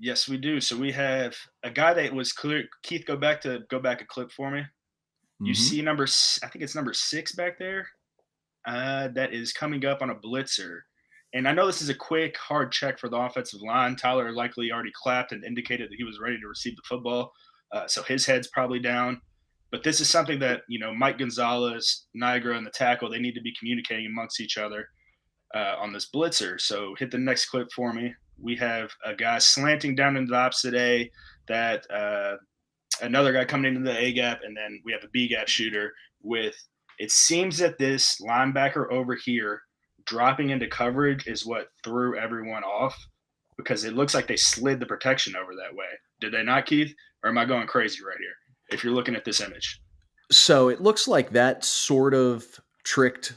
Yes, we do. So we have a guy that was clear. Keith, go back a clip for me. Mm-hmm. You see I think it's number 6 back there. That is coming up on a blitzer. And I know this is a quick, hard check for the offensive line. Tyler likely already clapped and indicated that he was ready to receive the football. So his head's probably down. But this is something that, Mike Gonzalez, Niagara, and the tackle, they need to be communicating amongst each other on this blitzer. So hit the next clip for me. We have a guy slanting down into the opposite A, that another guy coming into the A gap, and then we have a B gap shooter with – it seems that this linebacker over here dropping into coverage is what threw everyone off, because it looks like they slid the protection over that way. Did they not, Keith? Or am I going crazy right here if you're looking at this image? So it looks like that sort of tricked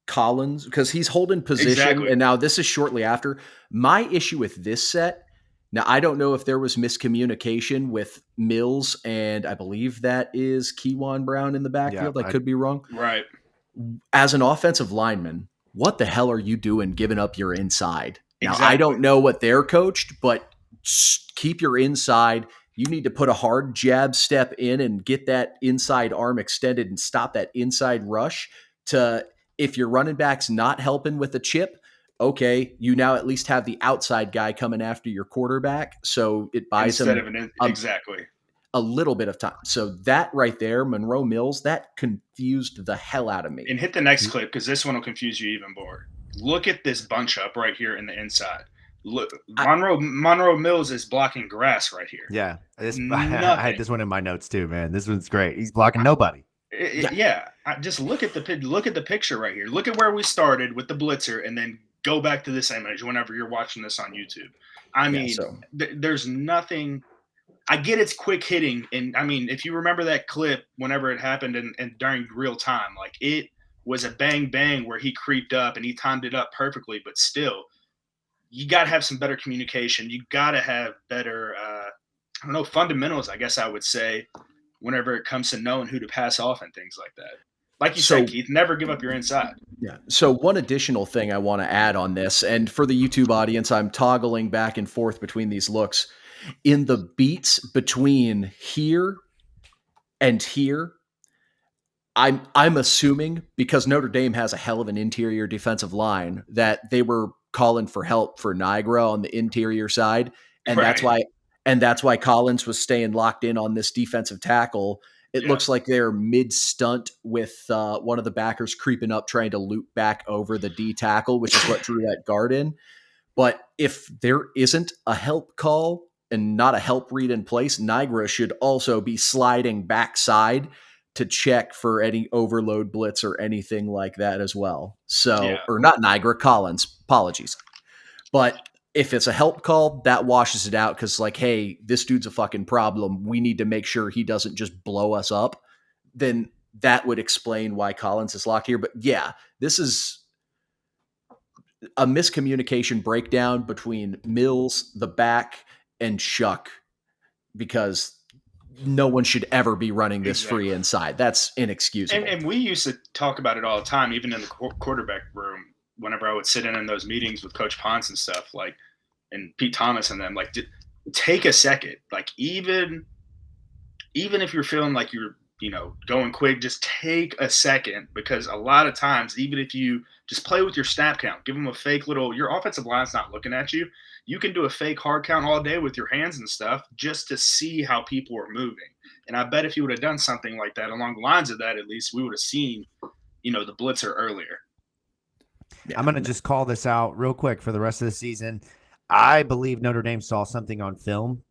Collins, because he's holding position. Exactly. And now this is shortly after. My issue with this set, now I don't know if there was miscommunication with Mills, and I believe that is Kewan Brown in the backfield. I could be wrong. Right. As an offensive lineman, what the hell are you doing giving up your inside? Now, exactly. I don't know what they're coached, but keep your inside. You need to put a hard jab step in and get that inside arm extended and stop that inside rush. If your running back's not helping with the chip, okay, you now at least have the outside guy coming after your quarterback, so it buys him exactly a little bit of time. So that right there, Monroe Mills, that confused the hell out of me. And hit the next clip, because this one will confuse you even more. Look at this bunch up right here in the inside. Look, Monroe Mills is blocking grass right here. Yeah, I had this one in my notes too, man. This one's great. He's blocking nobody. Just look at the picture right here. Look at where we started with the blitzer, and then go back to this image whenever you're watching this on YouTube. I mean, there's nothing. I get it's quick hitting, and I mean, if you remember that clip, whenever it happened and during real time, like it was a bang bang where he creeped up and he timed it up perfectly, but still, you got to have some better communication. You got to have better, fundamentals, I guess I would say, whenever it comes to knowing who to pass off and things like that. Like you said, Keith, never give up your inside. Yeah. So one additional thing I want to add on this, and for the YouTube audience, I'm toggling back and forth between these looks. In the beats between here and here, I'm assuming, because Notre Dame has a hell of an interior defensive line, that they were calling for help for Niagara on the interior side, and Right. that's why Collins was staying locked in on this defensive tackle. It Yeah. looks like they're mid stunt with one of the backers creeping up, trying to loop back over the D tackle, which is what drew that guard in. But if there isn't a help call and not a help read in place, Niagara should also be sliding backside to check for any overload blitz or anything like that as well. So, Yeah. or not Niagara, Collins, apologies. But if it's a help call, that washes it out because, like, hey, this dude's a fucking problem. We need to make sure he doesn't just blow us up. Then that would explain why Collins is locked here. But yeah, this is a miscommunication breakdown between Mills, the back, and Shuck, because no one should ever be running this free inside. That's inexcusable. And we used to talk about it all the time, even in the quarterback room, whenever I would sit in those meetings with Coach Ponce and stuff, like, and Pete Thomas and them, like, take a second. Like, even if you're feeling like you're, going quick, just take a second, because a lot of times, even if you just play with your snap count, give them a fake little, your offensive line's not looking at you. You can do a fake hard count all day with your hands and stuff just to see how people are moving. And I bet if you would have done something like that along the lines of that, at least we would have seen, the blitzer earlier. Yeah. I'm going to just call this out real quick for the rest of the season. I believe Notre Dame saw something on film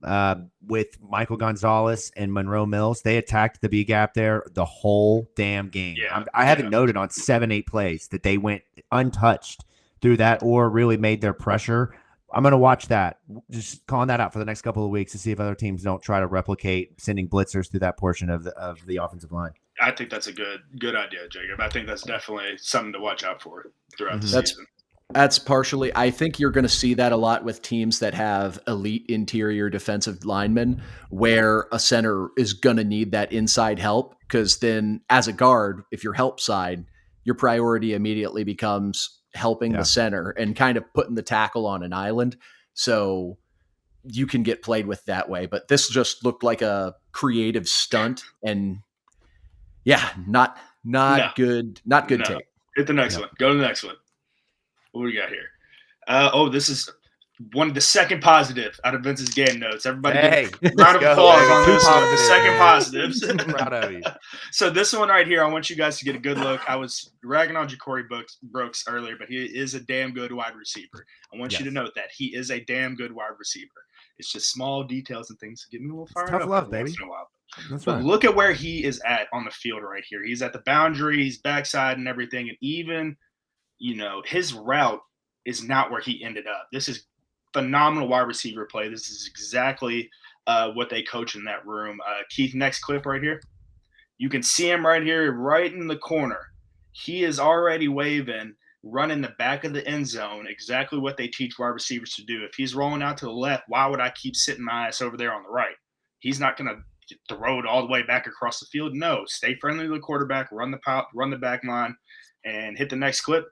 with Michael Gonzalez and Monroe Mills. They attacked the B gap there the whole damn game. Yeah. I haven't noted on 7-8 plays that they went untouched through that or really made their pressure. I'm going to watch that, just calling that out for the next couple of weeks to see if other teams don't try to replicate sending blitzers through that portion of the offensive line. I think that's a good idea, Jacob. I think that's definitely something to watch out for throughout the season. That's partially. I think you're going to see that a lot with teams that have elite interior defensive linemen, where a center is going to need that inside help, because then as a guard, if you're help side, your priority immediately becomes helping the center and kind of putting the tackle on an island. So you can get played with that way. But this just looked like a creative stunt, and not good. Not good take. Hit the next one. Go to the next one. What do we got here? This is the second positive out of Vince's game notes. Everybody, round of applause on this one. The second positives. Proud of you. So this one right here, I want you guys to get a good look. I was ragging on Ja'Cory Brooks earlier, but he is a damn good wide receiver. I want you to note that he is a damn good wide receiver. It's just small details and things that get me a little fired up. Tough love, baby. Once in a while. That's but right. Look at where he is at on the field right here. He's at the boundary, he's backside and everything, and even his route is not where he ended up. This is phenomenal wide receiver play. This is exactly what they coach in that room. Keith, next clip right here. You can see him right here, right in the corner. He is already waving, running the back of the end zone, exactly what they teach wide receivers to do. If he's rolling out to the left, why would I keep sitting my ass over there on the right? He's not going to throw it all the way back across the field. No, stay friendly to the quarterback, run the back line, and hit the next clip.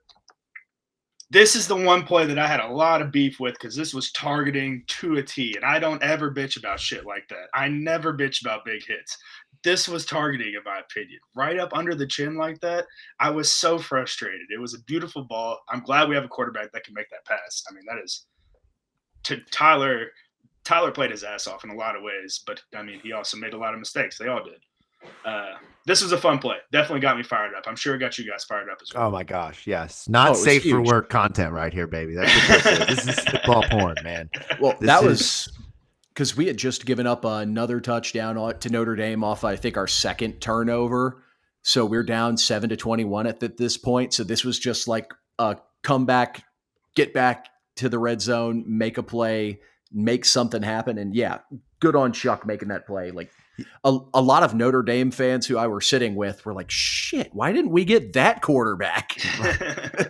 This is the one play that I had a lot of beef with, because this was targeting to a T, and I don't ever bitch about shit like that. I never bitch about big hits. This was targeting, in my opinion, right up under the chin like that. I was so frustrated. It was a beautiful ball. I'm glad we have a quarterback that can make that pass. I mean, that is to Tyler. Tyler played his ass off in a lot of ways, but I mean, he also made a lot of mistakes. They all did. This was a fun play. Definitely got me fired up. I'm sure it got you guys fired up as well. Oh my gosh, yes. Not safe for work content right here, baby. That's what this is. This is football porn, man. Well, that was because we had just given up another touchdown to Notre Dame off, I think, our second turnover. So we're down 7-21 at this point. So this was just like a comeback, get back to the red zone, make a play, make something happen. And yeah, good on Chuck making that play. Like, a lot of Notre Dame fans who I were sitting with were like, shit, why didn't we get that quarterback?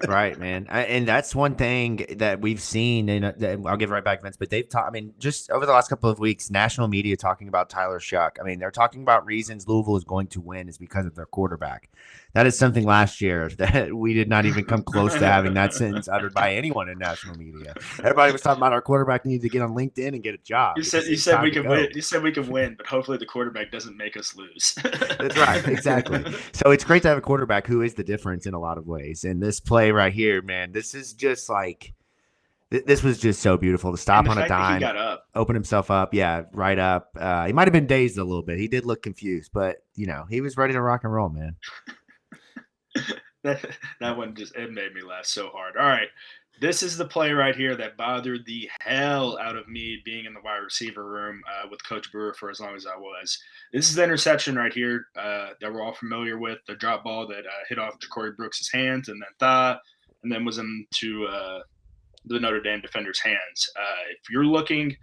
Right, man. And that's one thing that we've seen, and I'll give it right back, Vince, but they've taught, I mean, just over the last couple of weeks, national media talking about Tyler Shuck. I mean, they're talking about reasons Louisville is going to win is because of their quarterback. That is something last year that we did not even come close to having that sentence uttered by anyone in national media. Everybody was talking about our quarterback needed to get on LinkedIn and get a job. You said we could win. You said we could win, but hopefully the quarterback doesn't make us lose. That's right, exactly. So it's great to have a quarterback who is the difference in a lot of ways. And this play right here, man, this is just like this was just so beautiful to stop on a dime, he got up, open himself up, right up. He might have been dazed a little bit. He did look confused, but he was ready to rock and roll, man. that one it made me laugh so hard. All right. This is the play right here that bothered the hell out of me being in the wide receiver room with Coach Brewer for as long as I was. This is the interception right here that we're all familiar with, the drop ball that hit off Ja'Cory Brooks' hands and then thigh, and then was into the Notre Dame defender's hands. If you're looking,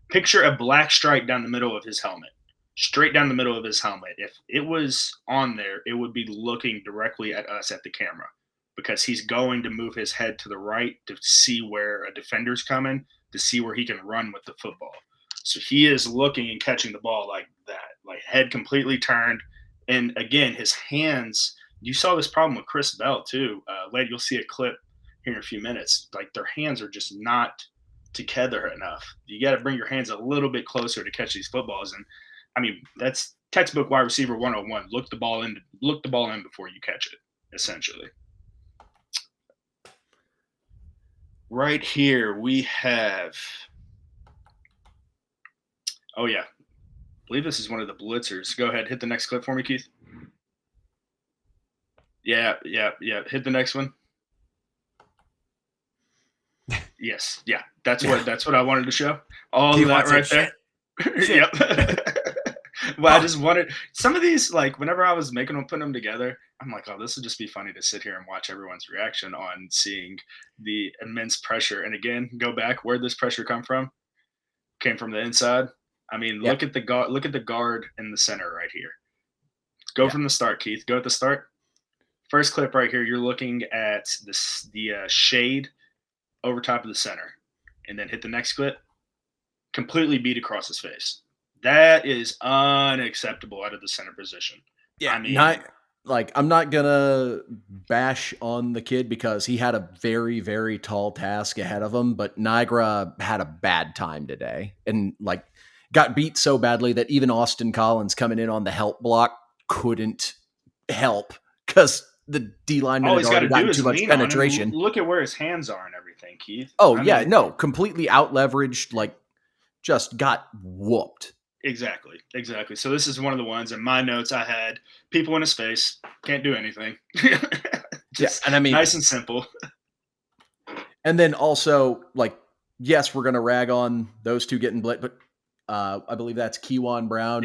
picture a black stripe down the middle of his helmet, straight down the middle of his helmet. If it was on there, it would be looking directly at us at the camera, because he's going to move his head to the right to see where a defender's coming, to see where he can run with the football. So he is looking and catching the ball like that, like head completely turned. And again, his hands, you saw this problem with Chris Bell too. Later, you'll see a clip here in a few minutes. Like their hands are just not together enough. You got to bring your hands a little bit closer to catch these footballs. And I mean, that's textbook wide receiver 101. Look the ball in before you catch it, essentially. Right here, we have, oh yeah, I believe this is one of the blitzers. Go ahead, hit the next clip for me, Keith. Yeah. Hit the next one. Yes, yeah, that's what I wanted to show. All of that right there. Yep. Well, I just wanted some of these, like whenever I was putting them together, I'm like, oh, this would just be funny to sit here and watch everyone's reaction on seeing the immense pressure. And again, go back, where'd this pressure come from? Came from the inside. I mean, look at the guard in the center right here. Go from the start, Keith. Go at the start. First clip right here, you're looking at the shade over top of the center, and then hit the next clip. Completely beat across his face. That is unacceptable out of the center position. Yeah, I mean, I'm not gonna bash on the kid because he had a very, very tall task ahead of him, but Niagara had a bad time today and got beat so badly that even Austin Collins coming in on the help block couldn't help because the D lineman had already gotten too much penetration. Look at where his hands are and everything, Keith. Oh, completely out leveraged, just got whooped. Exactly. So this is one of the ones in my notes I had people in his face, can't do anything. And I mean, nice and simple. And then also, yes, we're going to rag on those two getting blitzed, but I believe that's Kewan Brown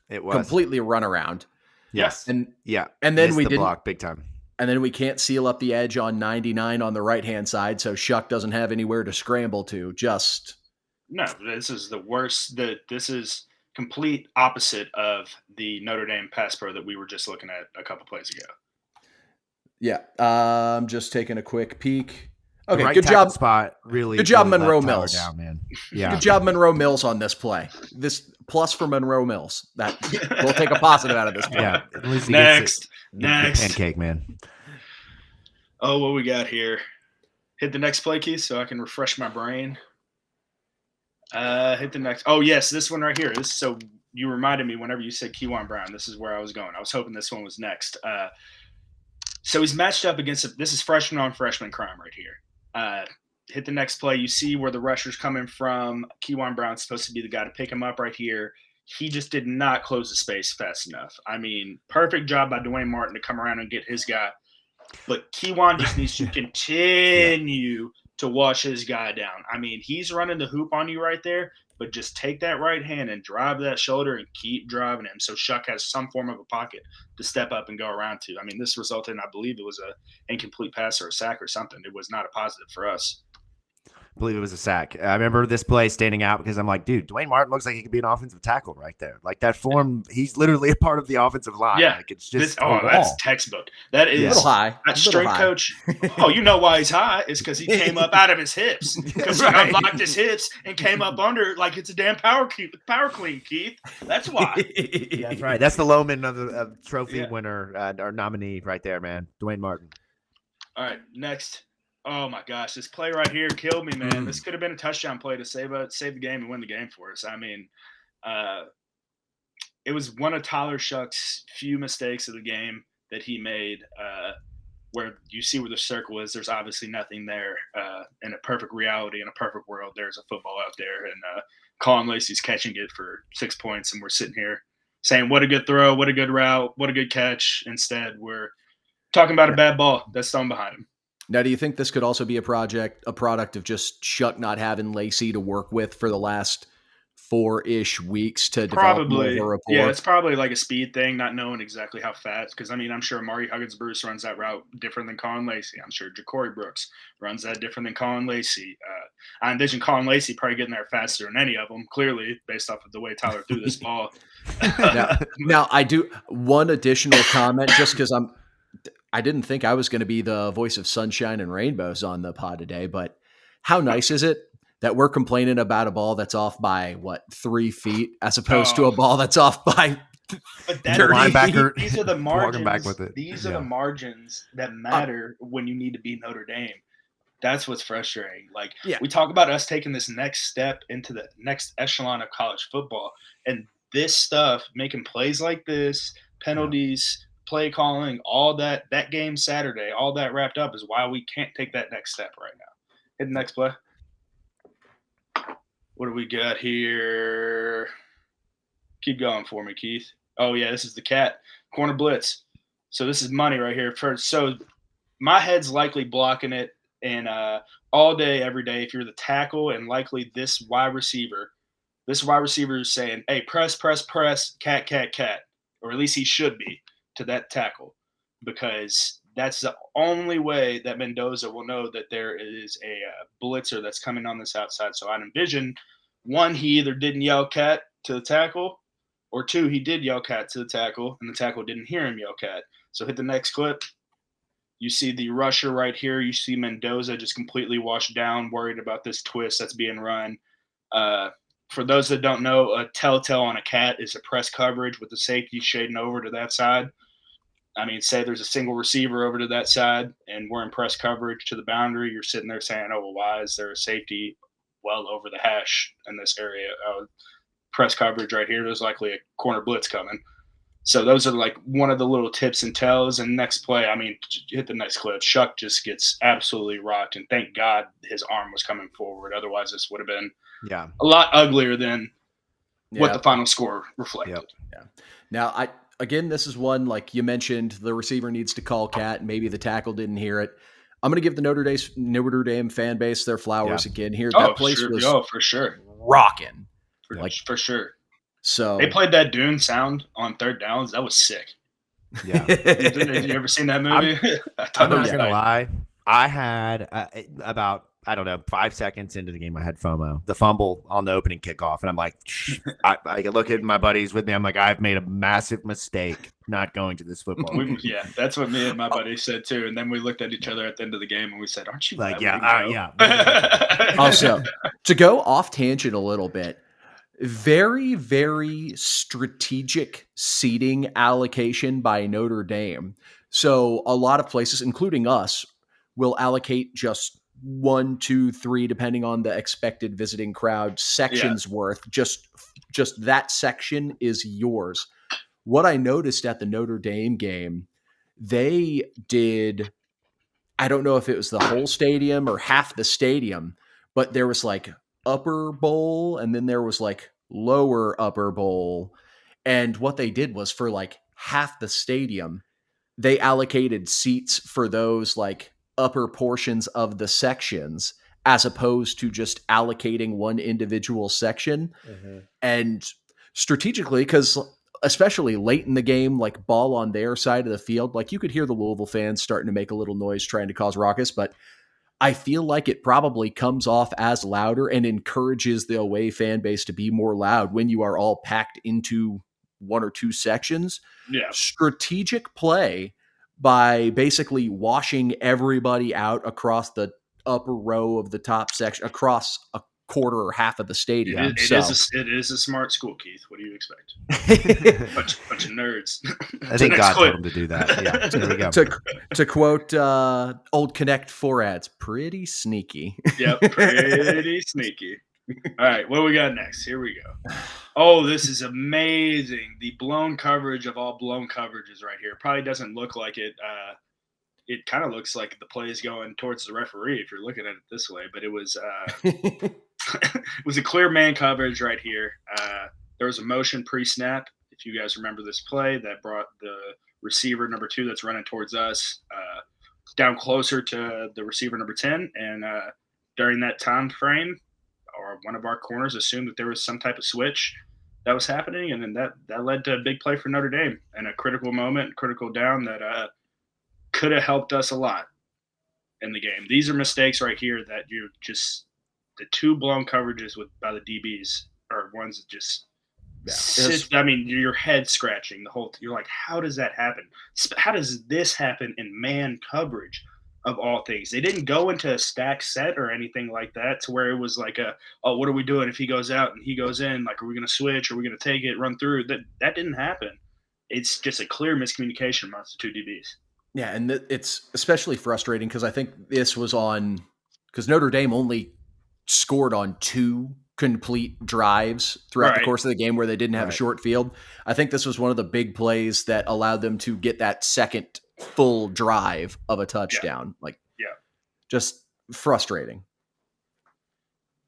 completely run around. Yes. And then we didn't block big time. And then we can't seal up the edge on 99 on the right-hand side, so Shuck doesn't have anywhere to scramble to. No, this is the worst. This is complete opposite of the Notre Dame pass pro that we were just looking at a couple plays ago. Yeah, I'm just taking a quick peek. Okay, right good job. Spot really. Good job, Monroe Mills. Down, man. Yeah, good job, Monroe Mills on this play. This plus for Monroe Mills. That we'll take a positive out of this play. Yeah, at least next. Pancake, man. Oh, what we got here? Hit the next play, Keith, so I can refresh my brain. Hit the next. Oh, yes, this one right here. So you reminded me whenever you said Kewan Brown. This is where I was going. I was hoping this one was next. So he's matched up against this is freshman on freshman crime right here. Hit the next play. You see where the rusher's coming from. Kewan Brown's supposed to be the guy to pick him up right here. He just did not close the space fast enough. I mean, perfect job by Dwayne Martin to come around and get his guy. But Kewan just needs to continue to wash his guy down. I mean, he's running the hoop on you right there, but just take that right hand and drive that shoulder and keep driving him so Shuck has some form of a pocket to step up and go around to. I mean, this resulted in, I believe it was a incomplete pass or a sack or something. It was not a positive for us. I believe it was a sack. I remember this play standing out because I'm like, dude, Dwayne Martin looks like he could be an offensive tackle right there. Like that form, he's literally a part of the offensive line. Yeah. Like it's just that's textbook. That is a little high. That strength coach. Oh, you know why he's high? It's because he came up out of his hips. Because he unlocked his hips and came up under like it's a damn power clean, Keith. That's why. That's right. That's the Loman of the trophy winner or nominee right there, man. Dwayne Martin. All right, next. Oh my gosh, this play right here killed me, man. This could have been a touchdown play to save the game and win the game for us. I mean, it was one of Tyler Shuck's few mistakes of the game that he made, where you see where the circle is. There's obviously nothing there. In a perfect reality, in a perfect world, there's a football out there, and Colin Lacey's catching it for 6 points, and we're sitting here saying, what a good throw, what a good route, what a good catch. Instead, we're talking about a bad ball that's thrown behind him. Now, do you think this could also be a product of just Shuck not having Lacey to work with for the last 4-ish weeks to develop more of a rapport? Yeah, it's probably like a speed thing, not knowing exactly how fast. Because, I mean, I'm sure Amari Huggins-Bruce runs that route different than Colin Lacey. I'm sure Ja'Cory Brooks runs that different than Colin Lacey. I envision Colin Lacey probably getting there faster than any of them, clearly, based off of the way Tyler threw this ball. Now, I do one additional comment just because I didn't think I was going to be the voice of sunshine and rainbows on the pod today, but how nice is it that we're complaining about a ball that's off by 3 feet as opposed to a ball that's off by linebacker? These are the margins. Back with it. These are the margins that matter when you need to beat Notre Dame. That's what's frustrating. Like we talk about us taking this next step into the next echelon of college football, and this stuff, making plays like this, penalties, play calling, all that game Saturday, all that wrapped up is why we can't take that next step right now. Hit the next play. What do we got here? Keep going for me, Keith. Oh, yeah, this is the cat. Corner blitz. So this is money right here. So my head's likely blocking it, and all day, every day, if you're the tackle and likely this wide receiver is saying, hey, press, cat, or at least he should be to that tackle, because that's the only way that Mendoza will know that there is a blitzer that's coming on this outside. So I'd envision, 1, he either didn't yell cat to the tackle, or 2, he did yell cat to the tackle, and the tackle didn't hear him yell cat. So hit the next clip. You see the rusher right here. You see Mendoza just completely washed down, worried about this twist that's being run. For those that don't know, a telltale on a cat is a press coverage with the safety shading over to that side. I mean, say there's a single receiver over to that side and we're in press coverage to the boundary. You're sitting there saying, oh, well, why is there a safety well over the hash in this area? Press coverage right here. There's likely a corner blitz coming. So those are like one of the little tips and tells. And next play, I mean, hit the next clip. Shuck just gets absolutely rocked. And thank God his arm was coming forward. Otherwise, this would have been a lot uglier than what the final score reflected. Yeah. Now, Again, this is one, like you mentioned, the receiver needs to call cat. Maybe the tackle didn't hear it. I'm going to give the Notre Dame fan base their flowers again here. That place was for sure rocking. For sure. So they played that Dune sound on third downs. That was sick. Yeah. Did you ever seen that movie? I'm not going to lie. I had about 5 seconds into the game, I had FOMO. The fumble on the opening kickoff, and I'm like, I look at my buddies with me. I'm like, I've made a massive mistake not going to this football game. Yeah, that's what me and my buddy said too. And then we looked at each other at the end of the game, and we said, "Aren't you like, yeah?" Also, to go off tangent a little bit, very, very strategic seating allocation by Notre Dame. So a lot of places, including us, will allocate just 1, 2, 3, depending on the expected visiting crowd, sections worth. Just that section is yours. What I noticed at the Notre Dame game, they did, I don't know if it was the whole stadium or half the stadium, but there was like upper bowl and then there was like lower upper bowl. And what they did was for like half the stadium, they allocated seats for those like upper portions of the sections as opposed to just allocating one individual section. Mm-hmm. And strategically, because especially late in the game, like ball on their side of the field, like you could hear the Louisville fans starting to make a little noise trying to cause ruckus, but I feel like it probably comes off as louder and encourages the away fan base to be more loud when you are all packed into one or two sections. Yeah. Strategic play by basically washing everybody out across the upper row of the top section, across a quarter or half of the stadium. It is a smart school, Keith. What do you expect? bunch of nerds. I think God told him to do that. Yeah, there we go. To quote old Connect 4 ads, pretty sneaky. Yep, pretty sneaky. All right, what we got next? Here we go. Oh, this is amazing. The blown coverage of all blown coverages right here. Probably doesn't look like it. It kind of looks like the play is going towards the referee if you're looking at it this way, but it was it was a clear man coverage right here. There was a motion pre-snap, if you guys remember this play, that brought the receiver number 2 that's running towards us down closer to the receiver number 10. And during that time frame, one of our corners assumed that there was some type of switch that was happening, and then that led to a big play for Notre Dame and a critical moment, critical down that could have helped us a lot in the game. These are mistakes right here that you just – the 2 blown coverages by the DBs are ones that just I mean, your head scratching the whole – you're like, how does that happen? How does this happen in man coverage of all things? They didn't go into a stack set or anything like that to where it was like what are we doing if he goes out and he goes in? Like, are we going to switch? Are we going to take it, run through? That didn't happen. It's just a clear miscommunication amongst the 2 DBs. Yeah, and it's especially frustrating because I think this was because Notre Dame only scored on 2 complete drives throughout the course of the game where they didn't have a short field. I think this was one of the big plays that allowed them to get that second full drive of a touchdown. Just frustrating.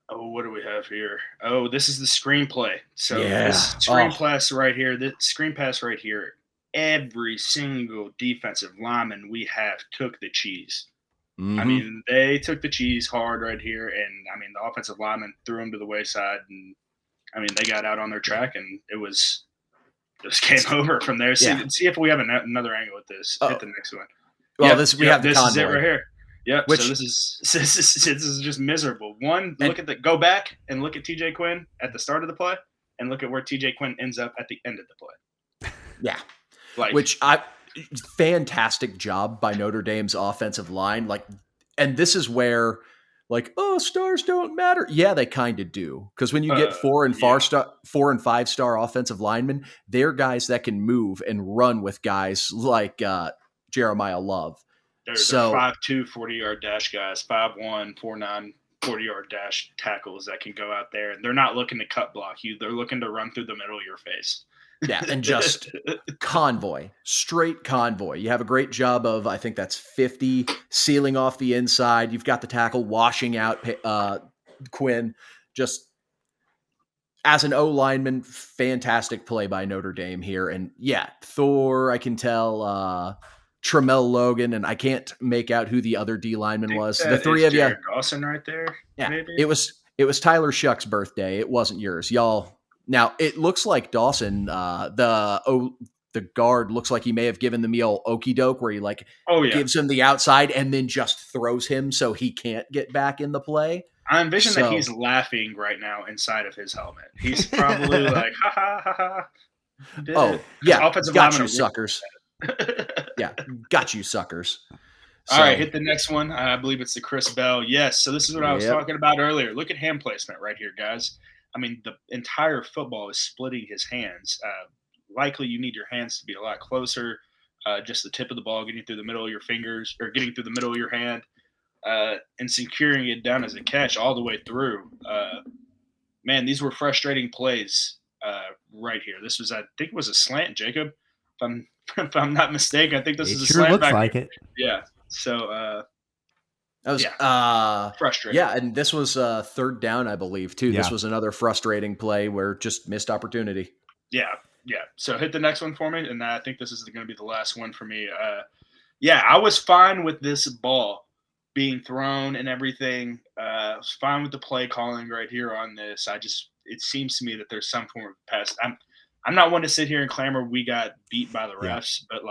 Oh, what do we have here? Oh, this is the screenplay. So this screen pass right here, every single defensive lineman we have took the cheese. Mm-hmm. I mean, they took the cheese hard right here, and I mean, the offensive lineman threw them to the wayside, and I mean, they got out on their track, and it was game over from there. See if we have another angle with this. Hit the next one. Well, we have the this convoy. Is it right here. Yep. So this is just miserable. Go back and look at TJ Quinn at the start of the play, and look at where TJ Quinn ends up at the end of the play. Yeah. Fantastic job by Notre Dame's offensive line. And this is where, stars don't matter. Yeah, they kind of do. Because when you get 4 and 5 star offensive linemen, they're guys that can move and run with guys like Jeremiah Love. They're 5'2", 40-yard dash guys, 5'1", 4'9", 40-yard dash tackles that can go out there. And they're not looking to cut block you. They're looking to run through the middle of your face. Yeah, and just straight convoy. You have a great job of, I think that's 50, sealing off the inside. You've got the tackle washing out Quinn. Just as an O-lineman, fantastic play by Notre Dame here. And yeah, Thor, I can tell, Tramel Logan, and I can't make out who the other D lineman was. The 3 of you. Dawson right there. Yeah, maybe? It was Tyler Shuck's birthday. It wasn't yours, y'all. Now, it looks like Dawson, the guard, looks like he may have given the meal okie doke where he gives him the outside and then just throws him so he can't get back in the play. I envision that he's laughing right now inside of his helmet. He's probably like, ha, ha, ha, ha. Oh, yeah, got you suckers. Yeah, got you suckers. All right, hit the next one. I believe it's the Chris Bell. Yes, so this is what I was talking about earlier. Look at hand placement right here, guys. I mean, the entire football is splitting his hands. Likely you need your hands to be a lot closer. Just the tip of the ball getting through the middle of your fingers or getting through the middle of your hand and securing it down as a catch all the way through. Man, these were frustrating plays right here. This was, I think it was a slant, Jacob. If I'm not mistaken, I think this is a slant. It sure looks like it. Yeah. So that was frustrating. Yeah, and this was third down, I believe, too. Yeah. This was another frustrating play where just missed opportunity. Yeah. So hit the next one for me, and I think this is going to be the last one for me. I was fine with this ball being thrown and everything. I was fine with the play calling right here on this. It seems to me that there's some form of pass. I'm not one to sit here and clamor we got beat by the refs, but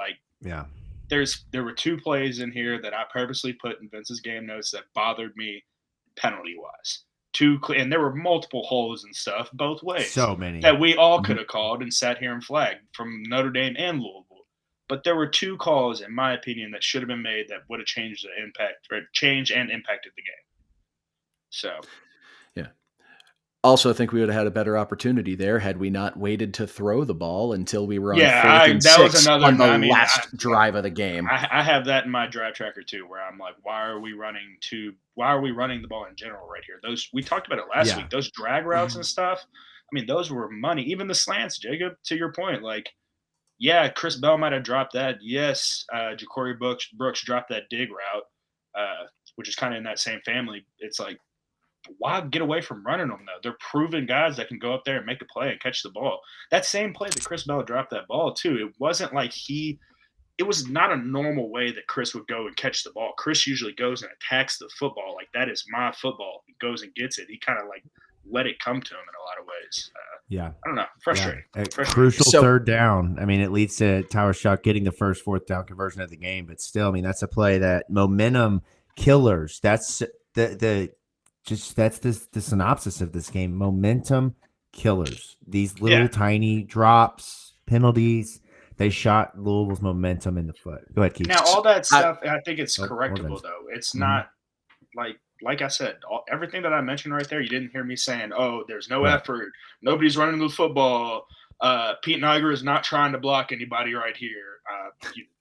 there were 2 plays in here that I purposely put in Vince's game notes that bothered me penalty wise. And there were multiple holes and stuff both ways. So many that we all could have called and sat here and flagged from Notre Dame and Louisville. But there were 2 calls, in my opinion, that should have been made that would have changed the impact, or changed and impacted the game. So, yeah. Also, I think we would have had a better opportunity there had we not waited to throw the ball until we were on 4th and 6 on the last drive of the game. I have that in my drive tracker too, where I'm like, why are we running the ball in general right here? We talked about it last week. Those drag routes and stuff. I mean, those were money. Even the slants, Jacob. To your point, like, yeah, Chris Bell might have dropped that. Yes, Ja'Cory Brooks dropped that dig route, which is kind of in that same family. It's like, why get away from running them, though? They're proven guys that can go up there and make a play and catch the ball. That same play that Chris Bell dropped that ball, too, it wasn't like it was not a normal way that Chris would go and catch the ball. Chris usually goes and attacks the football. Like, that is my football. He goes and gets it. He kind of, like, let it come to him in a lot of ways. I don't know. Frustrating. Yeah. Crucial third down. I mean, it leads to Tyler Shuck getting the first 4th down conversion of the game. But still, I mean, that's a play that momentum killers. That's the synopsis of this game. Momentum killers. These little tiny drops, penalties, they shot Louisville's momentum in the foot. Go ahead, Keith. Now, all that stuff, I think it's correctable, though. It's not like I said, everything that I mentioned right there, you didn't hear me saying, oh, there's no effort. Nobody's running the football. Pete Niger is not trying to block anybody right here.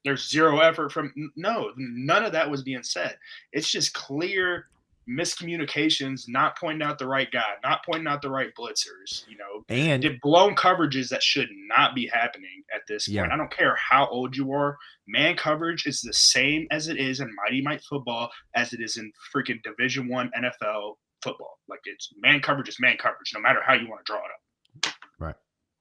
There's 0 effort no, none of that was being said. It's just clear miscommunications, not pointing out the right guy, not pointing out the right blitzers, and did blown coverages that should not be happening at this point. I don't care how old you are. Man coverage is the same as it is in Mighty Might football as it is in freaking Division I NFL football. Like, it's man coverage is man coverage, no matter how you want to draw it up. Right.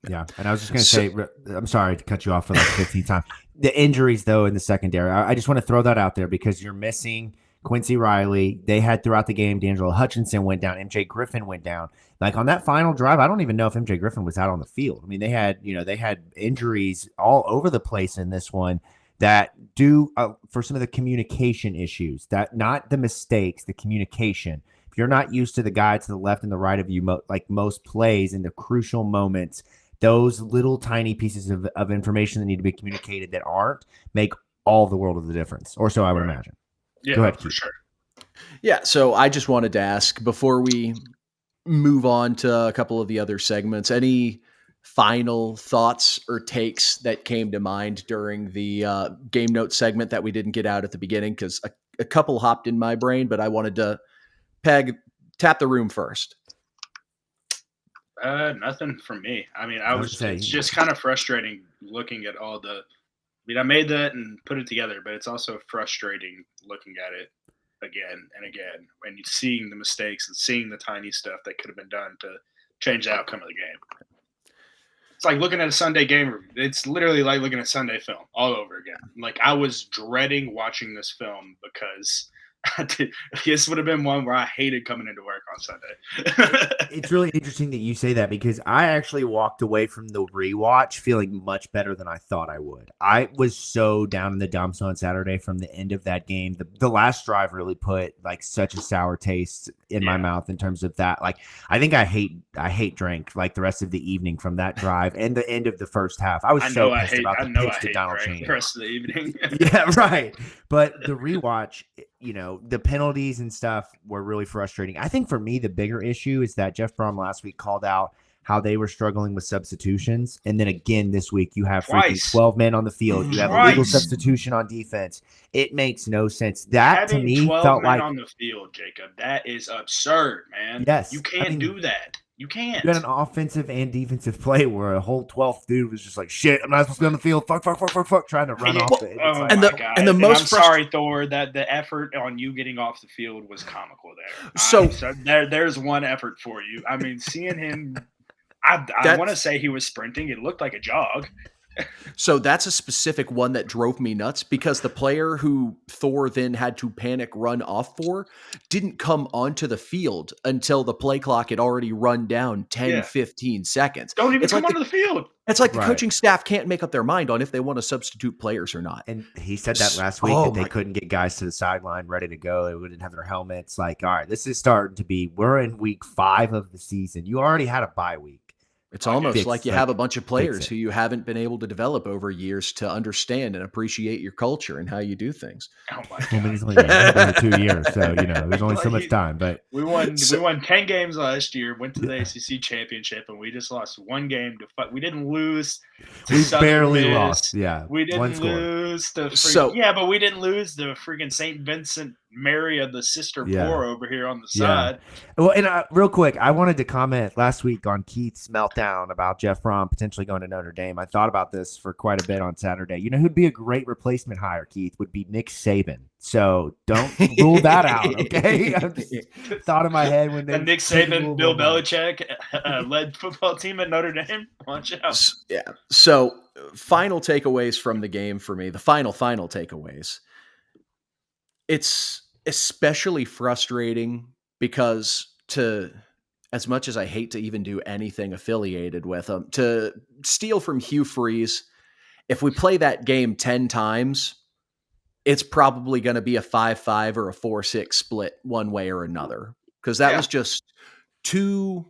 Yeah. And I was just going to say, I'm sorry to cut you off for like 15 times. The injuries, though, in the secondary, I just want to throw that out there because you're missing Quincy Riley. They had throughout the game, D'Angelo Hutchinson went down, MJ Griffin went down. Like, on that final drive, I don't even know if MJ Griffin was out on the field. I mean, they had injuries all over the place in this one that do for some of the communication issues, that not the mistakes, the communication. If you're not used to the guy to the left and the right of you, like most plays in the crucial moments, those little tiny pieces of information that need to be communicated that aren't make all the world of the difference, or so I would imagine. Yeah, go ahead, for sure. Yeah, so I just wanted to ask, before we move on to a couple of the other segments, any final thoughts or takes that came to mind during the game note segment that we didn't get out at the beginning? Because a couple hopped in my brain, but I wanted to tap the room first. Nothing from me. I mean, it's just kind of frustrating looking at all the. I mean, I made that and put it together, but it's also frustrating looking at it again and again, and seeing the mistakes and seeing the tiny stuff that could have been done to change the outcome of the game. It's like looking at a Sunday game review. It's literally like looking at Sunday film all over again. Like, I was dreading watching this film because this would have been one where I hated coming into work on Sunday. It's really interesting that you say that because I actually walked away from the rewatch feeling much better than I thought I would. I was so down in the dumps on Saturday from the end of that game. The last drive really put like such a sour taste in my mouth in terms of that. Like, I think I hate drink like the rest of the evening from that drive and the end of the first half. I was pissed about the pitch to Donald Chaney. The rest of the evening. Yeah, right. But the rewatch, the penalties and stuff were really frustrating. I think for me, the bigger issue is that Jeff Brom last week called out how they were struggling with substitutions. And then again, this week, you have freaking 12 men on the field. You have a legal substitution on defense. It makes no sense. That to me felt like on the field, Jacob. That is absurd, man. Yes. You can't do that. You can't. You had an offensive and defensive play where a whole 12th dude was just like, shit, I'm not supposed to be on the field. Fuck, trying to run off it. I'm sorry, Thor, that the effort on you getting off the field was comical there. So there's one effort for you. I mean, seeing him, I want to say he was sprinting. It looked like a jog. So that's a specific one that drove me nuts because the player who Thor then had to panic run off for didn't come onto the field until the play clock had already run down 10, Yeah. 15 seconds. Don't even It's come like onto the field. It's like the Right. coaching staff can't make up their mind on if they want to substitute players or not. And he said that last week that they couldn't get guys to the sideline ready to go. They wouldn't have their helmets. Like, all right, this is starting to be, we're in week 5 of the season. You already had a bye week. It's almost like you have a bunch of players it. who you haven't been able to develop over years to understand and appreciate your culture and how you do things. Oh my I mean, god! it's only been 2 years, so there's only so much time. But we won 10 games last year. Went to the ACC championship, and we just lost one game to fight. We didn't lose. We barely lost. Yeah, we didn't lose to. But we didn't lose the freaking St. Vincent Mary of the Sister Poor over here on the side. Well, and real quick, I wanted to comment last week on Keith's meltdown about Jeff Fromm potentially going to Notre Dame. I thought about this for quite a bit on Saturday. You know who'd be a great replacement hire, Keith, would be Nick Saban. So don't rule that out, okay? I just thought in my head when they Nick Saban, Bill Belichick led football team at Notre Dame. Watch out. Yeah. So final takeaways from the game for me, the final takeaways. It's especially frustrating because as much as I hate to even do anything affiliated with them, to steal from Hugh Freeze, if we play that game 10 times, it's probably going to be a 5-5 or a 4-6 split one way or another. Because that was just too...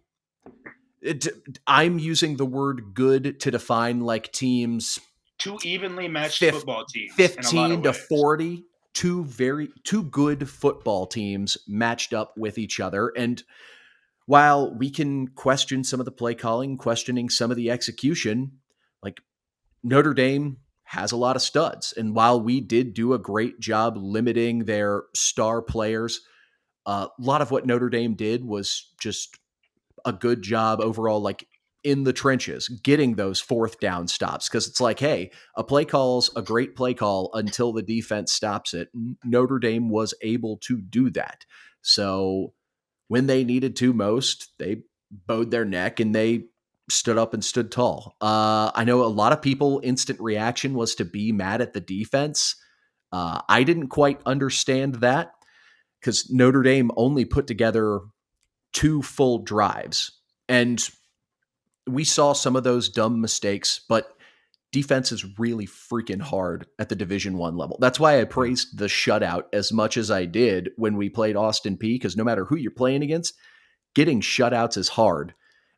I'm using the word good to define like teams... Two evenly matched football teams. 15 to 40. Two good football teams matched up with each other. And while we can question some of the play calling, questioning some of the execution, like Notre Dame has a lot of studs. And while we did do a great job limiting their star players, a lot of what Notre Dame did was just a good job overall, like in the trenches, getting those 4th down stops. Because it's like, hey, a play call's a great play call until the defense stops it. Notre Dame was able to do that. So when they needed to most, they bowed their neck and they stood up and stood tall. I know a lot of people, instant reaction was to be mad at the defense. I didn't quite understand that because Notre Dame only put together 2 full drives. And we saw some of those dumb mistakes, but defense is really freaking hard at the Division I level. That's why I praised the shutout as much as I did when we played Austin Peay, because no matter who you're playing against, getting shutouts is hard.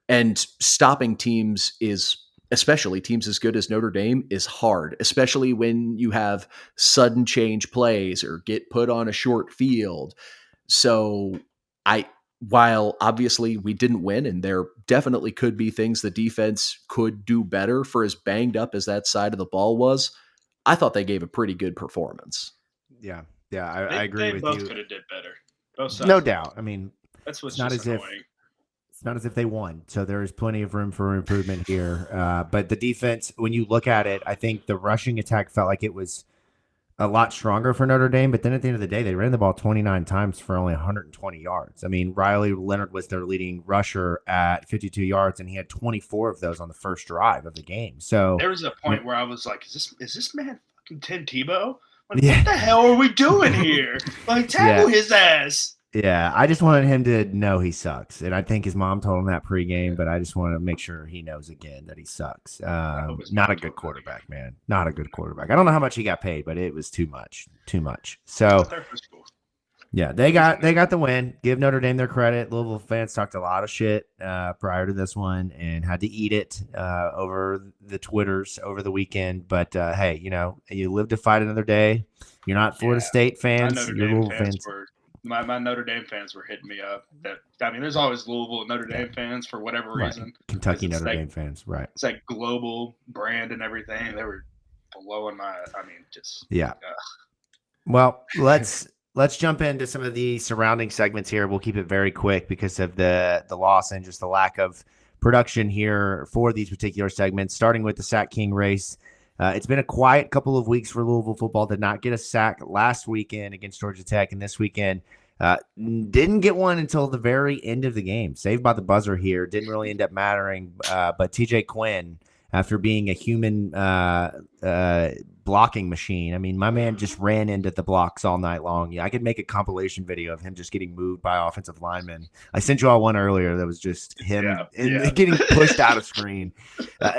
And stopping teams is, especially teams as good as Notre Dame, is hard, especially when you have sudden change plays or get put on a short field. So while obviously we didn't win, and there definitely could be things the defense could do better for as banged up as that side of the ball was, I thought they gave a pretty good performance. Yeah, I agree with you. They both could have did better. Both sides. No doubt. I mean, that's what's not just as annoying. It's not as if they won. So there is plenty of room for improvement here. But the defense, when you look at it, I think the rushing attack felt like it was a lot stronger for Notre Dame, but then at the end of the day, they ran the ball 29 times for only 120 yards. I mean, Riley Leonard was their leading rusher at 52 yards, and he had 24 of those on the first drive of the game. So there was a point where I was like, "Is this man fucking Tim Tebow? Like, what the hell are we doing here? Like, tackle his ass." Yeah, I just wanted him to know he sucks, and I think his mom told him that pregame. But I just want to make sure he knows again that he sucks. Not a good quarterback, man. Not a good quarterback. I don't know how much he got paid, but it was too much. So, yeah, they got the win. Give Notre Dame their credit. Louisville fans talked a lot of shit prior to this one and had to eat it over the Twitters over the weekend. But hey, you live to fight another day. You're not Florida State fans. You're Louisville fans. My Notre Dame fans were hitting me up. There's always Louisville and Notre Dame fans for whatever reason. Kentucky Notre Dame fans, right? It's like global brand and everything. They were blowing Well, let's jump into some of the surrounding segments here. We'll keep it very quick because of the loss and just the lack of production here for these particular segments. Starting with the Sack King race. It's been a quiet couple of weeks for Louisville football. Did not get a sack last weekend against Georgia Tech, and this weekend didn't get one until the very end of the game. Saved by the buzzer here. Didn't really end up mattering, but TJ Quinn after being a human blocking machine. I mean, my man just ran into the blocks all night long. Yeah, I could make a compilation video of him just getting moved by offensive linemen. I sent you all one earlier that was just him getting pushed out of screen.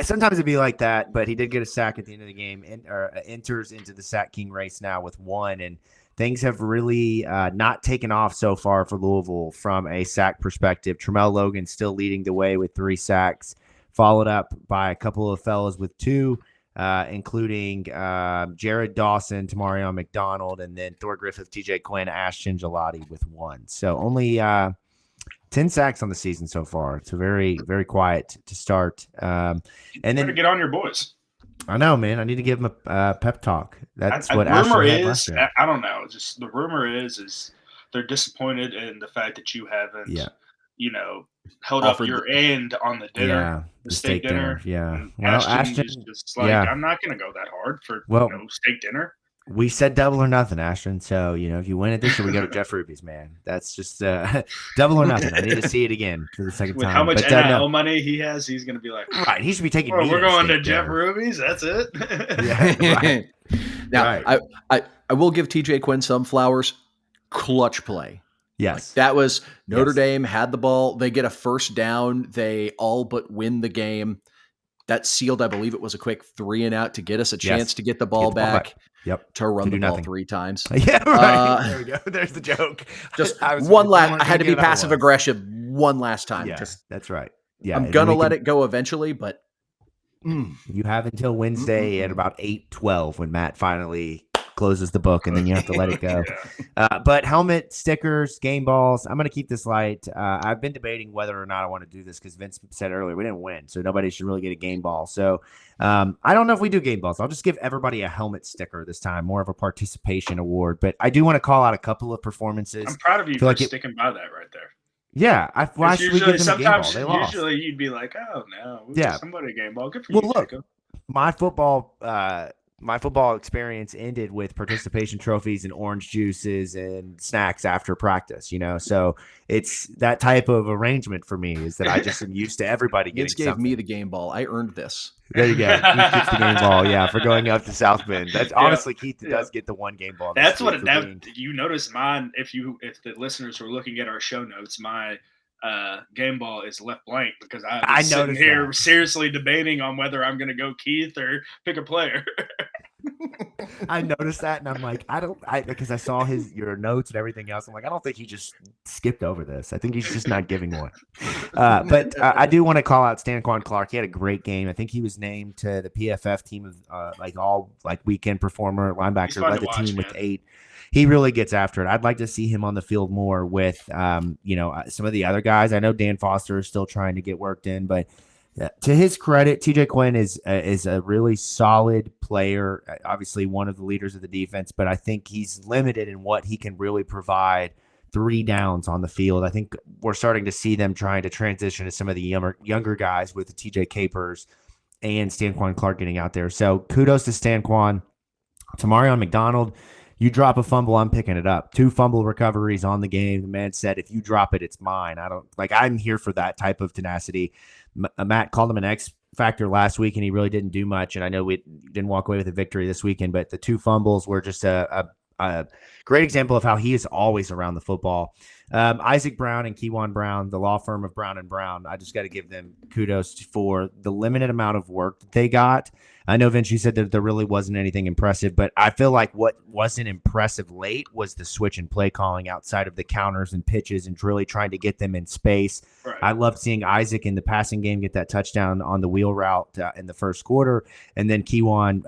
Sometimes it'd be like that, but he did get a sack at the end of the game and enters into the sack king race now with 1. And things have really not taken off so far for Louisville from a sack perspective. Tramel Logan still leading the way with 3 sacks, followed up by a couple of fellas with 2. Including Jared Dawson, Tamarion McDonald, and then Thor Griffith, TJ Quinn, Ashton Gelati with 1. So only 10 sacks on the season so far. It's a very, very quiet to start. And then get on your boys. I know, man. I need to give them a pep talk. That's what rumor Ashton had is. last year. I don't know. Just the rumor is they're disappointed in the fact that you haven't, held up your end on the dinner. Yeah, the steak dinner. Yeah. Well, Ashton is just like, I'm not going to go that hard for steak dinner. We said double or nothing, Ashton. So, if you win it this year, we go to Jeff Ruby's, man. That's just double or nothing. I need to see it again for the second With time. How much NIL money he has, he's going to be like, right. He should be taking. We're going to Jeff Ruby's. That's it. Yeah. Right. Now, right. I will give TJ Quinn some flowers. Clutch play. Yes. That was Notre Dame had the ball. They get a first down. They all but win the game. That sealed, I believe it was a quick 3 and out to get us a chance to get the ball back. Yep. To run the ball 3 times. Yeah, right. There we go. There's the joke. Just one last. I had to be passive aggressive one last time. Yeah, that's right. Yeah, I'm gonna let it go eventually, but you have until Wednesday at about 8:12 when Matt finally closes the book, and then you have to let it go. But helmet, stickers, game balls. I'm going to keep this light. I've been debating whether or not I want to do this because Vince said earlier we didn't win, so nobody should really get a game ball. So I don't know if we do game balls. I'll just give everybody a helmet sticker this time, more of a participation award. But I do want to call out a couple of performances. I'm proud of you for sticking by that right there. Yeah, why should we give them a game ball? They lost. Usually you'd be like, oh no, somebody a game ball. Good for you. Well, look, Jacob. My football experience ended with participation trophies and orange juices and snacks after practice, so it's that type of arrangement for me is that I just am used to everybody getting Vince gave me the game ball. I earned this. There you go. Keith gets the game ball, for going up to South Bend. That's honestly Keith does get the one game ball. That's what you notice mine. If the listeners were looking at our show notes, my game ball is left blank because I'm sitting here seriously debating on whether I'm going to go Keith or pick a player. I noticed that, and I'm like, because I saw your notes and everything else. I'm like, I don't think he just skipped over this. I think he's just not giving one. But I do want to call out Stanquan Clark. He had a great game. I think he was named to the PFF team of weekend performer linebacker. Led the team with 8. He really gets after it. I'd like to see him on the field more with some of the other guys. I know Dan Foster is still trying to get worked in, but to his credit, TJ Quinn is a really solid player, obviously one of the leaders of the defense, but I think he's limited in what he can really provide 3 downs on the field. I think we're starting to see them trying to transition to some of the younger guys with the TJ Capers and Stanquan Clark getting out there. So kudos to Stanquan. Tamarion McDonald, you drop a fumble, I'm picking it up. 2 fumble recoveries on the game. The man said, if you drop it, it's mine. I'm here for that type of tenacity. Matt called him an X factor last week, and he really didn't do much. And I know we didn't walk away with a victory this weekend, but the 2 fumbles were just a great example of how he is always around the football. Isaac Brown and Kewan Brown, the law firm of Brown & Brown, I just got to give them kudos for the limited amount of work that they got. I know, Vince, you said that there really wasn't anything impressive, but I feel like what wasn't impressive late was the switch and play calling outside of the counters and pitches and really trying to get them in space. Right. I loved seeing Isaac in the passing game get that touchdown on the wheel route in the first quarter. And then Kewan,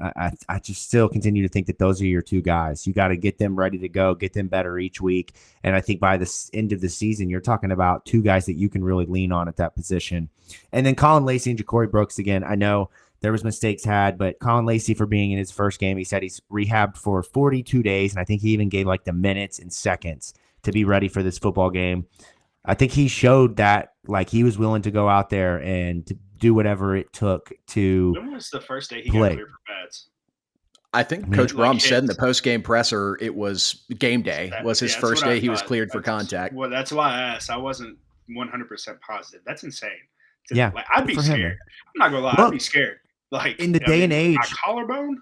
I just still continue to think that those are your 2 guys. You got to get them ready to go, get them better each week. And I think by the end of the season, you're talking about 2 guys that you can really lean on at that position. And then Colin Lacey and Ja'Cory Brooks, again, I know there was mistakes had, but Colin Lacey, for being in his first game, he said he's rehabbed for 42 days, and I think he even gave the minutes and seconds to be ready for this football game. I think he showed that he was willing to go out there and to do whatever it took to When was the first day he play. got cleared for pads? I think Coach Brom said in the post-game presser it was game day. Was his first day he was cleared for contact. Well, that's why I asked. I wasn't 100% positive. That's insane. Yeah, I'd be scared. I'm not going to lie. I'd be scared. Like in the day and age, my collarbone.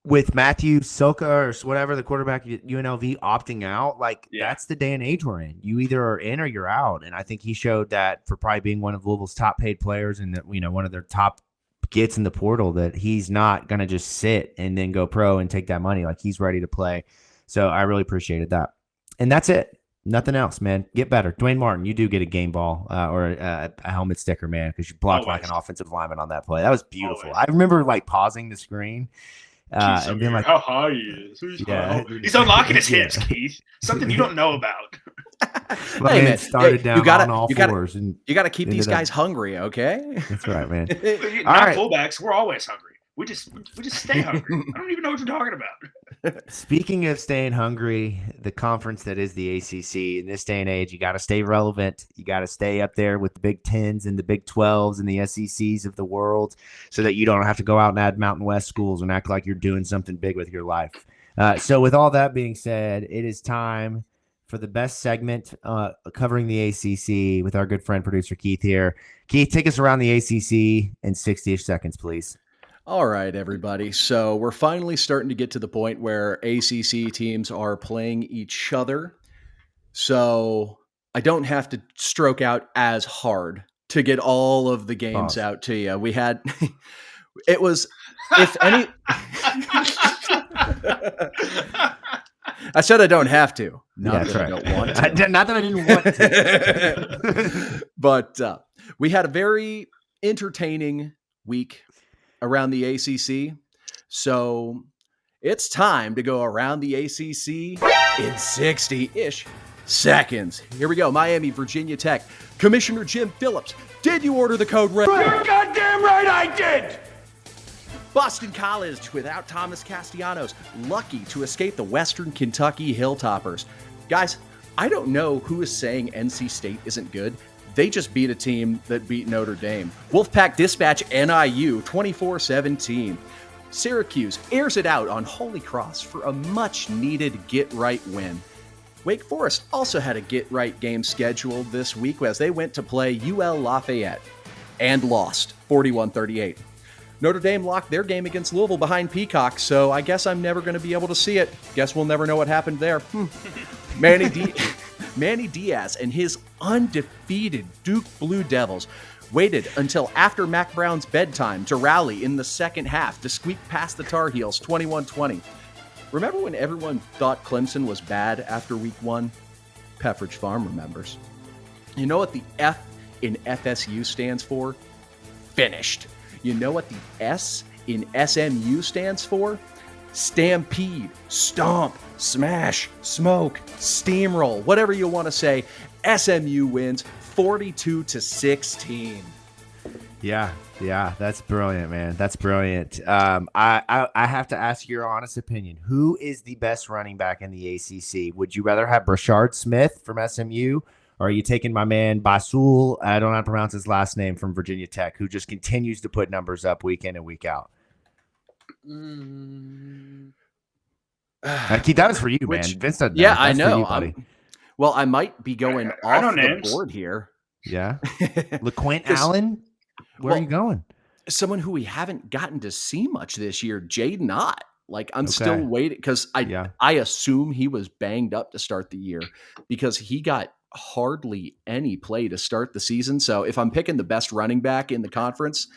with Matthew Silka or whatever, the quarterback at UNLV opting out, like that's the day and age we're in. You either are in or you're out. And I think he showed that for probably being one of Louisville's top paid players and that, one of their top gets in the portal, that he's not going to just sit and then go pro and take that money. Like he's ready to play. So I really appreciated that. And that's it. Nothing else, man. Get better. Dwayne Martin, you do get a game ball or a helmet sticker, man, because you blocked like an offensive lineman on that play. That was beautiful. I remember like pausing the screen and being like, how high he is. He's unlocking his hips, Keith. Something you don't know about. Hey, man, started down on all fours. You got to keep these guys hungry, okay? That's right, man. Not fullbacks. We're always hungry. We just stay hungry. I don't even know what you're talking about. Speaking of staying hungry, the conference that is the ACC in this day and age, you got to stay relevant. You got to stay up there with the Big Tens and the Big 12s and the SECs of the world so that you don't have to go out and add Mountain West schools and act like you're doing something big with your life. So with all that being said, it is time for the best segment covering the ACC with our good friend producer Keith here. Keith, take us around the ACC in 60-ish seconds, please. All right, everybody. So we're finally starting to get to the point where ACC teams are playing each other. So I don't have to stroke out as hard to get all of the games out to you. We had, it was, if any, I said I don't have to. Not that I don't want to. Not that I didn't want to. But we had a very entertaining week around the ACC. So it's time to go around the ACC in 60-ish seconds. Here we go. Miami, Virginia Tech. Commissioner Jim Phillips. Did you order the code red? You're goddamn right I did! Boston College without Thomas Castellanos. Lucky to escape the Western Kentucky Hilltoppers. Guys, I don't know who is saying NC State isn't good. They just beat a team that beat Notre Dame. Wolfpack Dispatch NIU 24-17. Syracuse airs it out on Holy Cross for a much-needed get-right win. Wake Forest also had a get-right game scheduled this week as they went to play UL Lafayette and lost 41-38. Notre Dame locked their game against Louisville behind Peacock, so I guess I'm never going to be able to see it. Guess we'll never know what happened there. Manny Diaz and his undefeated Duke Blue Devils waited until after Mac Brown's bedtime to rally in the second half to squeak past the Tar Heels 21-20. Remember when everyone thought Clemson was bad after week one? Pepperidge Farm remembers. You know what the F in FSU stands for? Finished. You know what the S in SMU stands for? Stampede, stomp, smash, smoke, steamroll, whatever you want to say. SMU wins 42-16. Yeah, that's brilliant, man. That's brilliant. I have to ask your honest opinion. Who is the best running back in the ACC? Would you rather have Brashard Smith from SMU, or are you taking my man Basul, I don't know how to pronounce his last name, from Virginia Tech, who just continues to put numbers up week in and week out? Keith, that was for you, man. Vince doesn't know. Yeah, I That's know. for you, buddy. Well, I might be going off the board here. Yeah. LaQuint Allen? Where are you going? Someone who we haven't gotten to see much this year, Jaden Ott. Like, I'm still waiting because I assume he was banged up to start the year because he got hardly any play to start the season. So if I'm picking the best running back in the conference,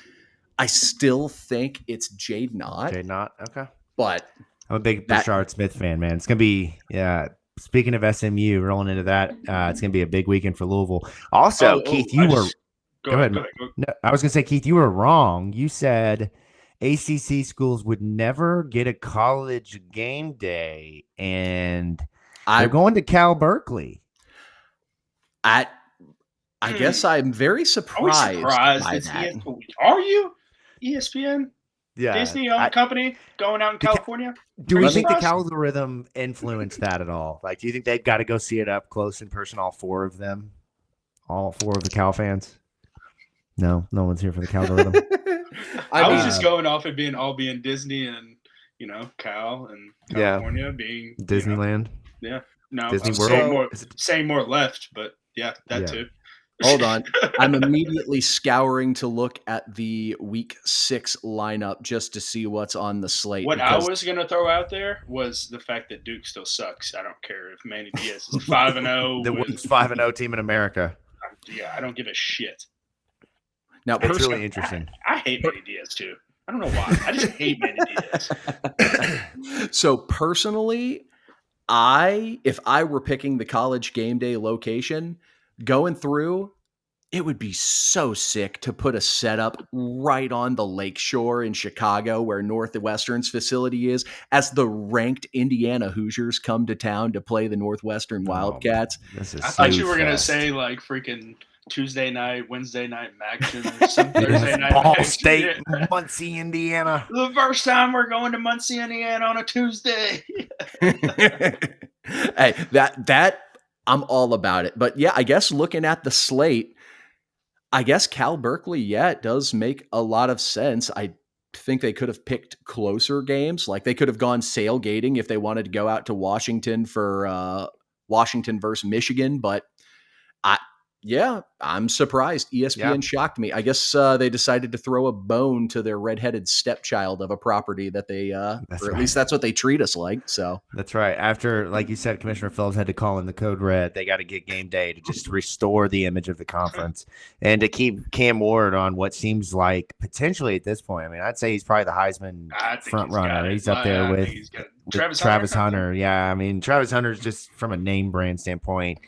I still think it's Jaden Ott. Jaden Ott, okay. But I'm a big Brashard Smith fan, man. It's going to be, speaking of SMU, rolling into that, it's going to be a big weekend for Louisville. Also, Keith, you were – Go ahead. No, I was going to say, Keith, you were wrong. You said ACC schools would never get a college game day, and they're going to Cal Berkeley. I guess I'm very surprised by that. Are you? ESPN? Yeah. Disney-owned company going out in California? Do we think the algorithm influenced that at all? Like, do you think they've got to go see it up close in person, all four of them? All four of the Cal fans? No one's here for the algorithm. I was just going off it being Disney and, Cal and California being Disneyland. No, Disney World. Saying more left, but yeah, that too. Hold on. I'm immediately scouring to look at the week 6 lineup just to see what's on the slate. What I was going to throw out there was the fact that Duke still sucks. I don't care if Manny Diaz is 5-0. The worst 5-0 team in America. Yeah, I don't give a shit. Now, It's really interesting. I hate Manny Diaz too. I don't know why. I just hate Manny Diaz. So personally, if I were picking the college game day location, going through, it would be so sick to put a setup right on the lakeshore in Chicago where Northwestern's facility is as the ranked Indiana Hoosiers come to town to play the Northwestern Wildcats. I thought you were going to say like freaking Tuesday night, Wednesday night action or some Thursday night. Ball State, Muncie, Indiana. The first time we're going to Muncie, Indiana on a Tuesday. Hey, that I'm all about it. But yeah, I guess looking at the slate, I guess Cal Berkeley, it does make a lot of sense. I think they could have picked closer games. Like they could have gone sailgating if they wanted to go out to Washington for Washington versus Michigan. But I'm surprised. ESPN shocked me. I guess they decided to throw a bone to their redheaded stepchild of a property that they, or at least that's what they treat us like. So that's right. After, like you said, Commissioner Phillips had to call in the code red. They got to get game day to just restore the image of the conference and to keep Cam Ward on what seems like potentially at this point. I mean, I'd say he's probably the Heisman front runner. He's up there with Travis Hunter. Yeah, I mean, Travis Hunter's just from a name brand standpoint.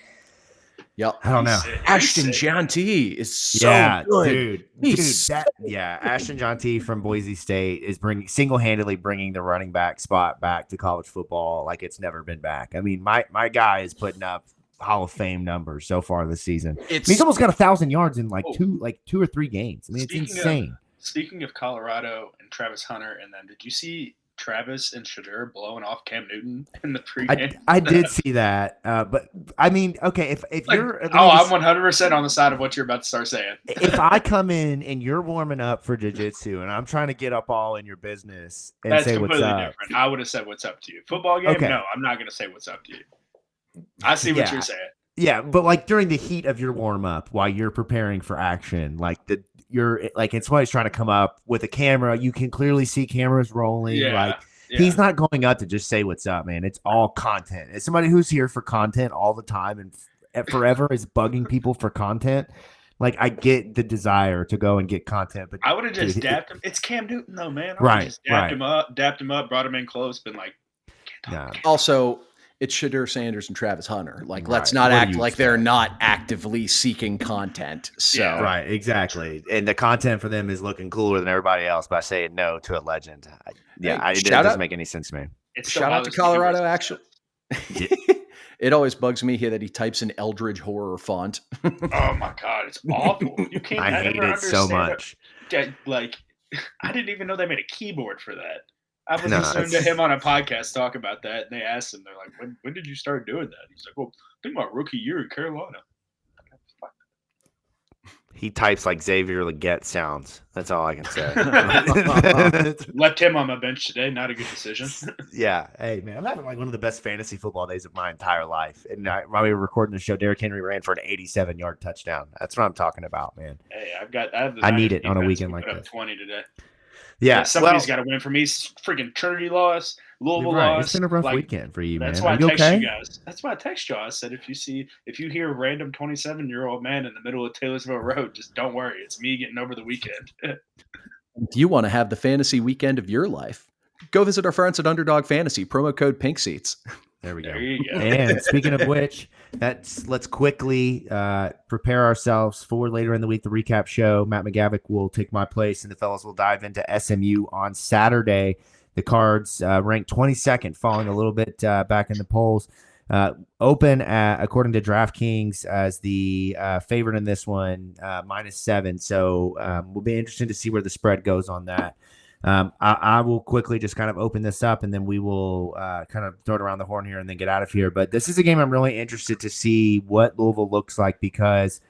Yep. I don't know. Ashton Jeanty is so good. Dude. Ashton Jeanty from Boise State is single-handedly bringing the running back spot back to college football like it's never been back. I mean, my guy is putting up Hall of Fame numbers so far this season. He's almost got 1,000 yards in two or three games. I mean, it's insane. Speaking of Colorado and Travis Hunter, and then did you see Travis and Shadur blowing off Cam Newton in the pregame? I did see that, but I mean, okay, if like, you're, I'm 100% on the side of what you're about to start saying. If I come in and you're warming up for jiu-jitsu and I'm trying to get up all in your business and that's say what's up, different. I would have said what's up to you. Football game, no, I'm not going to say what's up to you. I see what you're saying. Yeah, but like during the heat of your warm up, while you're preparing for action, and somebody's trying to come up with a camera, you can clearly see cameras rolling. He's not going up to just say what's up, man. It's all content. It's somebody who's here for content all the time and forever is bugging people for content. Like, I get the desire to go and get content, but I would have just dapped him. It's Cam Newton, though, man. Right. Dapped him up, brought him in close, been like, Also, it's Shadur Sanders and Travis Hunter. Like, let's not act like they're not actively seeking content. So right, exactly. And the content for them is looking cooler than everybody else by saying no to a legend. It doesn't make any sense to me. Shout out to Colorado, actually. It always bugs me here that he types in Eldridge horror font. Oh my God, it's awful. You can't. I hate it so much. Like, I didn't even know they made a keyboard for that. I was listening to him on a podcast talk about that, and they asked him, they're like, when did you start doing that? He's like, well, think about rookie year in Carolina. He types like Xavier Legette sounds. That's all I can say. Left him on my bench today. Not a good decision. Yeah. Hey, man, I'm having like one of the best fantasy football days of my entire life. And while we were recording the show, Derrick Henry ran for an 87-yard touchdown. That's what I'm talking about, man. Hey, I need it on a weekend like this. 20 today. Yeah, somebody's got to win for me. Freaking Trinity lost, Louisville lost. It's been a rough weekend for you, man. That's why I text you guys. That's why I text you. I said if you hear a random 27-year-old man in the middle of Taylorsville Road, just don't worry. It's me getting over the weekend. If you want to have the fantasy weekend of your life, go visit our friends at Underdog Fantasy. Promo code Pink Seats. There we go. There you go. And speaking of which, let's quickly prepare ourselves for later in the week, the recap show. Matt McGavick will take my place, and the fellas will dive into SMU on Saturday. The Cards ranked 22nd, falling a little bit back in the polls. Open, according to DraftKings, as the favorite in this one, -7. So we'll be interested to see where the spread goes on that. I will quickly just kind of open this up, and then we will kind of throw it around the horn here and then get out of here. But this is a game I'm really interested to see what Louisville looks like, because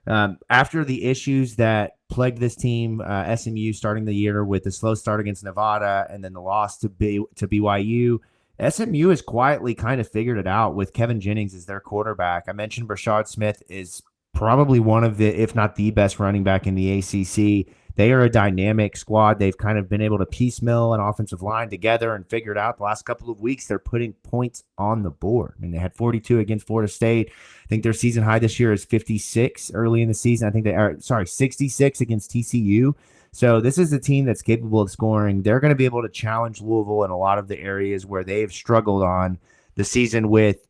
after the issues that plagued this team, SMU starting the year with the slow start against Nevada and then the loss to BYU, SMU has quietly kind of figured it out with Kevin Jennings as their quarterback. I mentioned Brashard Smith is probably one of the, if not the best running back in the ACC. They are a dynamic squad. They've kind of been able to piecemeal an offensive line together and figure it out. The last couple of weeks, they're putting points on the board. I mean, they had 42 against Florida State. I think their season high this year is 56 early in the season. I think they are, 66 against TCU. So this is a team that's capable of scoring. They're going to be able to challenge Louisville in a lot of the areas where they've struggled on the season with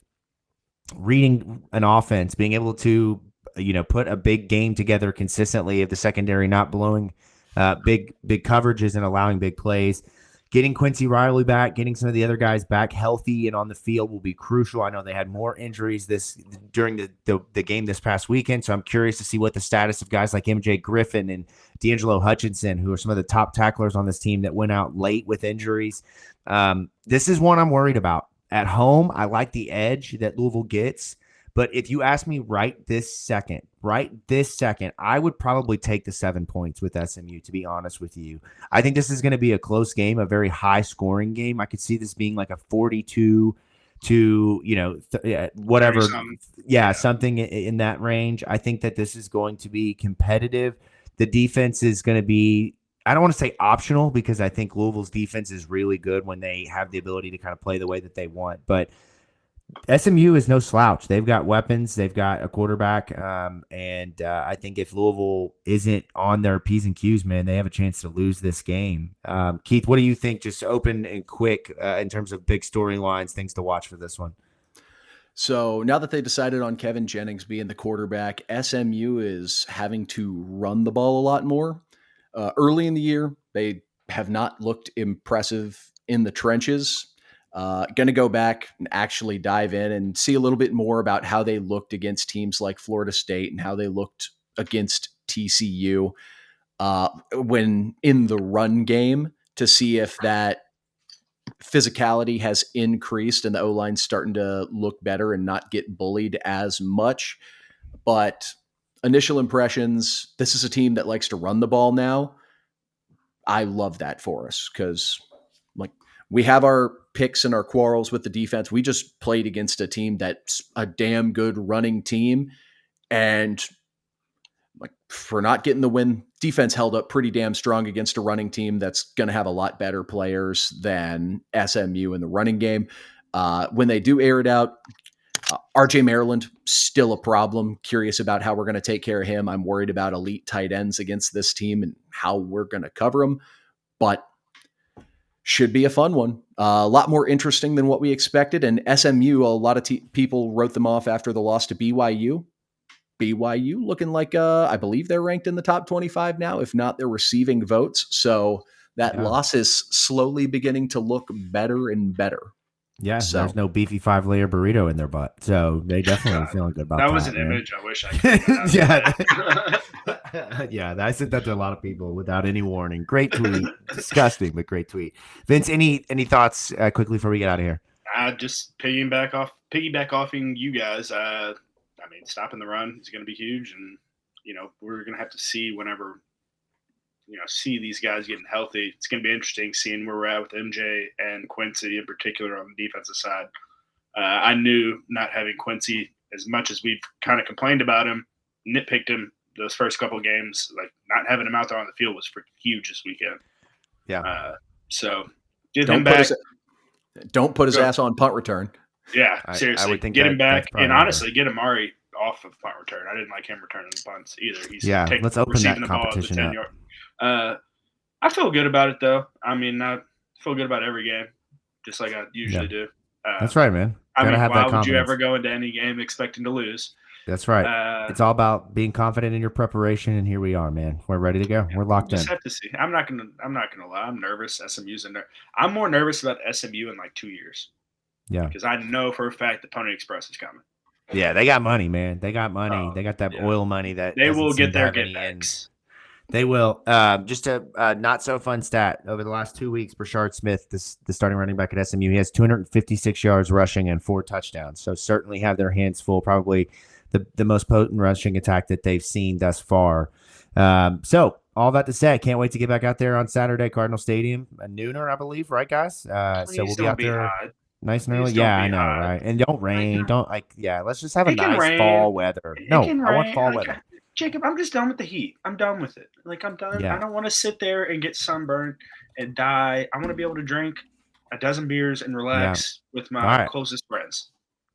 reading an offense, being able to put a big game together consistently, if the secondary not blowing big coverages and allowing big plays. Getting Quincy Riley back, getting some of the other guys back healthy and on the field will be crucial. I know they had more injuries during the game this past weekend, so I'm curious to see what the status of guys like MJ Griffin and D'Angelo Hutchinson, who are some of the top tacklers on this team that went out late with injuries. This is one I'm worried about. At home, I like the edge that Louisville gets. But if you ask me right this second, I would probably take the 7 points with SMU, to be honest with you. I think this is going to be a close game, a very high-scoring game. I could see this being like a 42 to, whatever. Something in that range. I think that this is going to be competitive. The defense is going to be, I don't want to say optional, because I think Louisville's defense is really good when they have the ability to kind of play the way that they want. But SMU is no slouch. They've got weapons. They've got a quarterback. And I think if Louisville isn't on their P's and Q's, man, they have a chance to lose this game. Keith, what do you think? Just open and quick in terms of big storylines, things to watch for this one. So now that they decided on Kevin Jennings being the quarterback, SMU is having to run the ball a lot more. Early in the year, they have not looked impressive in the trenches. Going to go back and actually dive in and see a little bit more about how they looked against teams like Florida State and how they looked against TCU when in the run game, to see if that physicality has increased and the O-line's starting to look better and not get bullied as much. But initial impressions, this is a team that likes to run the ball now. I love that for us, because we have our picks and our quarrels with the defense. We just played against a team that's a damn good running team. And for not getting the win, defense held up pretty damn strong against a running team that's going to have a lot better players than SMU in the running game. When they do air it out, RJ Maryland, still a problem. Curious about how we're going to take care of him. I'm worried about elite tight ends against this team and how we're going to cover them. But should be a fun one. A lot more interesting than what we expected. And SMU, a lot of people wrote them off after the loss to BYU. BYU looking like, I believe they're ranked in the top 25 now. If not, they're receiving votes. So that loss is slowly beginning to look better and better. Yeah, so there's no beefy 5-layer burrito in their butt. So they definitely feeling good about that. That was an image I wish I could. Yeah, I sent that to a lot of people without any warning. Great tweet. Disgusting, but great tweet. Vince, any thoughts quickly before we get out of here? Just piggybacking you guys. Stopping the run is going to be huge, and we're going to have to see whenever see these guys getting healthy. It's going to be interesting seeing where we're at with MJ and Quincy in particular on the defensive side. I knew not having Quincy, as much as we've kind of complained about him, nitpicked him those first couple of games, not having him out there on the field was huge this weekend. Yeah. So get him back. Don't put his ass on punt return. Yeah, seriously. I would think get him back, and honestly, get Amari off of punt return. I didn't like him returning the punts either. Let's open that competition up. I feel good about it, though. I feel good about every game, just like I usually do. That's right, man. Why would you ever go into any game expecting to lose? That's right. It's all about being confident in your preparation, and here we are, man. We're ready to go. We're locked in. Just have to see. I'm not gonna lie. I'm nervous. SMU's in there. I'm more nervous about SMU in 2 years. Yeah, because I know for a fact the Pony Express is coming. Yeah, they got money, man. They got money. They got that oil money that they will get their get backs. They will. Just a not so fun stat. Over the last 2 weeks, Brashard Smith, the starting running back at SMU, he has 256 yards rushing and 4 touchdowns. So certainly have their hands full. Probably the most potent rushing attack that they've seen thus far. So all that to say, I can't wait to get back out there on Saturday, Cardinal Stadium, a nooner, I believe, right, guys? So we'll be out there. Nice and early. Please don't Yeah, I be know, hot. right? And don't rain. Don't let's just have a It can nice rain. fall weather. No, It can I want rain. fall Like, weather. Jacob, I'm just done with the heat. I'm done with it. Like, I'm done. Yeah. I don't want to sit there and get sunburned and die. I want to be able to drink a dozen beers and relax with my All right. closest friends.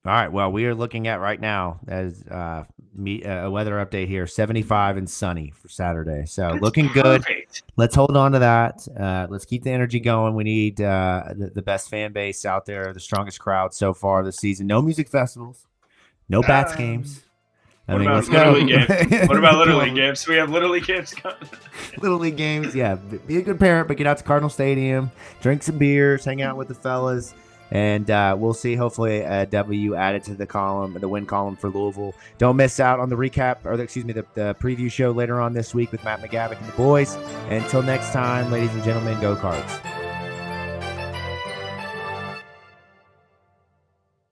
All right. Well, we are looking at right now as a weather update here, 75 and sunny for Saturday. So That's looking good. perfect. Let's hold on to that. Let's keep the energy going. We need the best fan base out there, the strongest crowd so far this season. No music festivals, no Bats games. What about let's Little go. League games? What about Little League games? We have Little League games coming. Little League games, yeah. Be a good parent, but get out to Cardinal Stadium, drink some beers, hang out with the fellas, and we'll see hopefully a W added to the win column for Louisville. Don't miss out on the recap, or the preview show later on this week with Matt McGavick and the boys. Until next time, ladies and gentlemen, go Cards.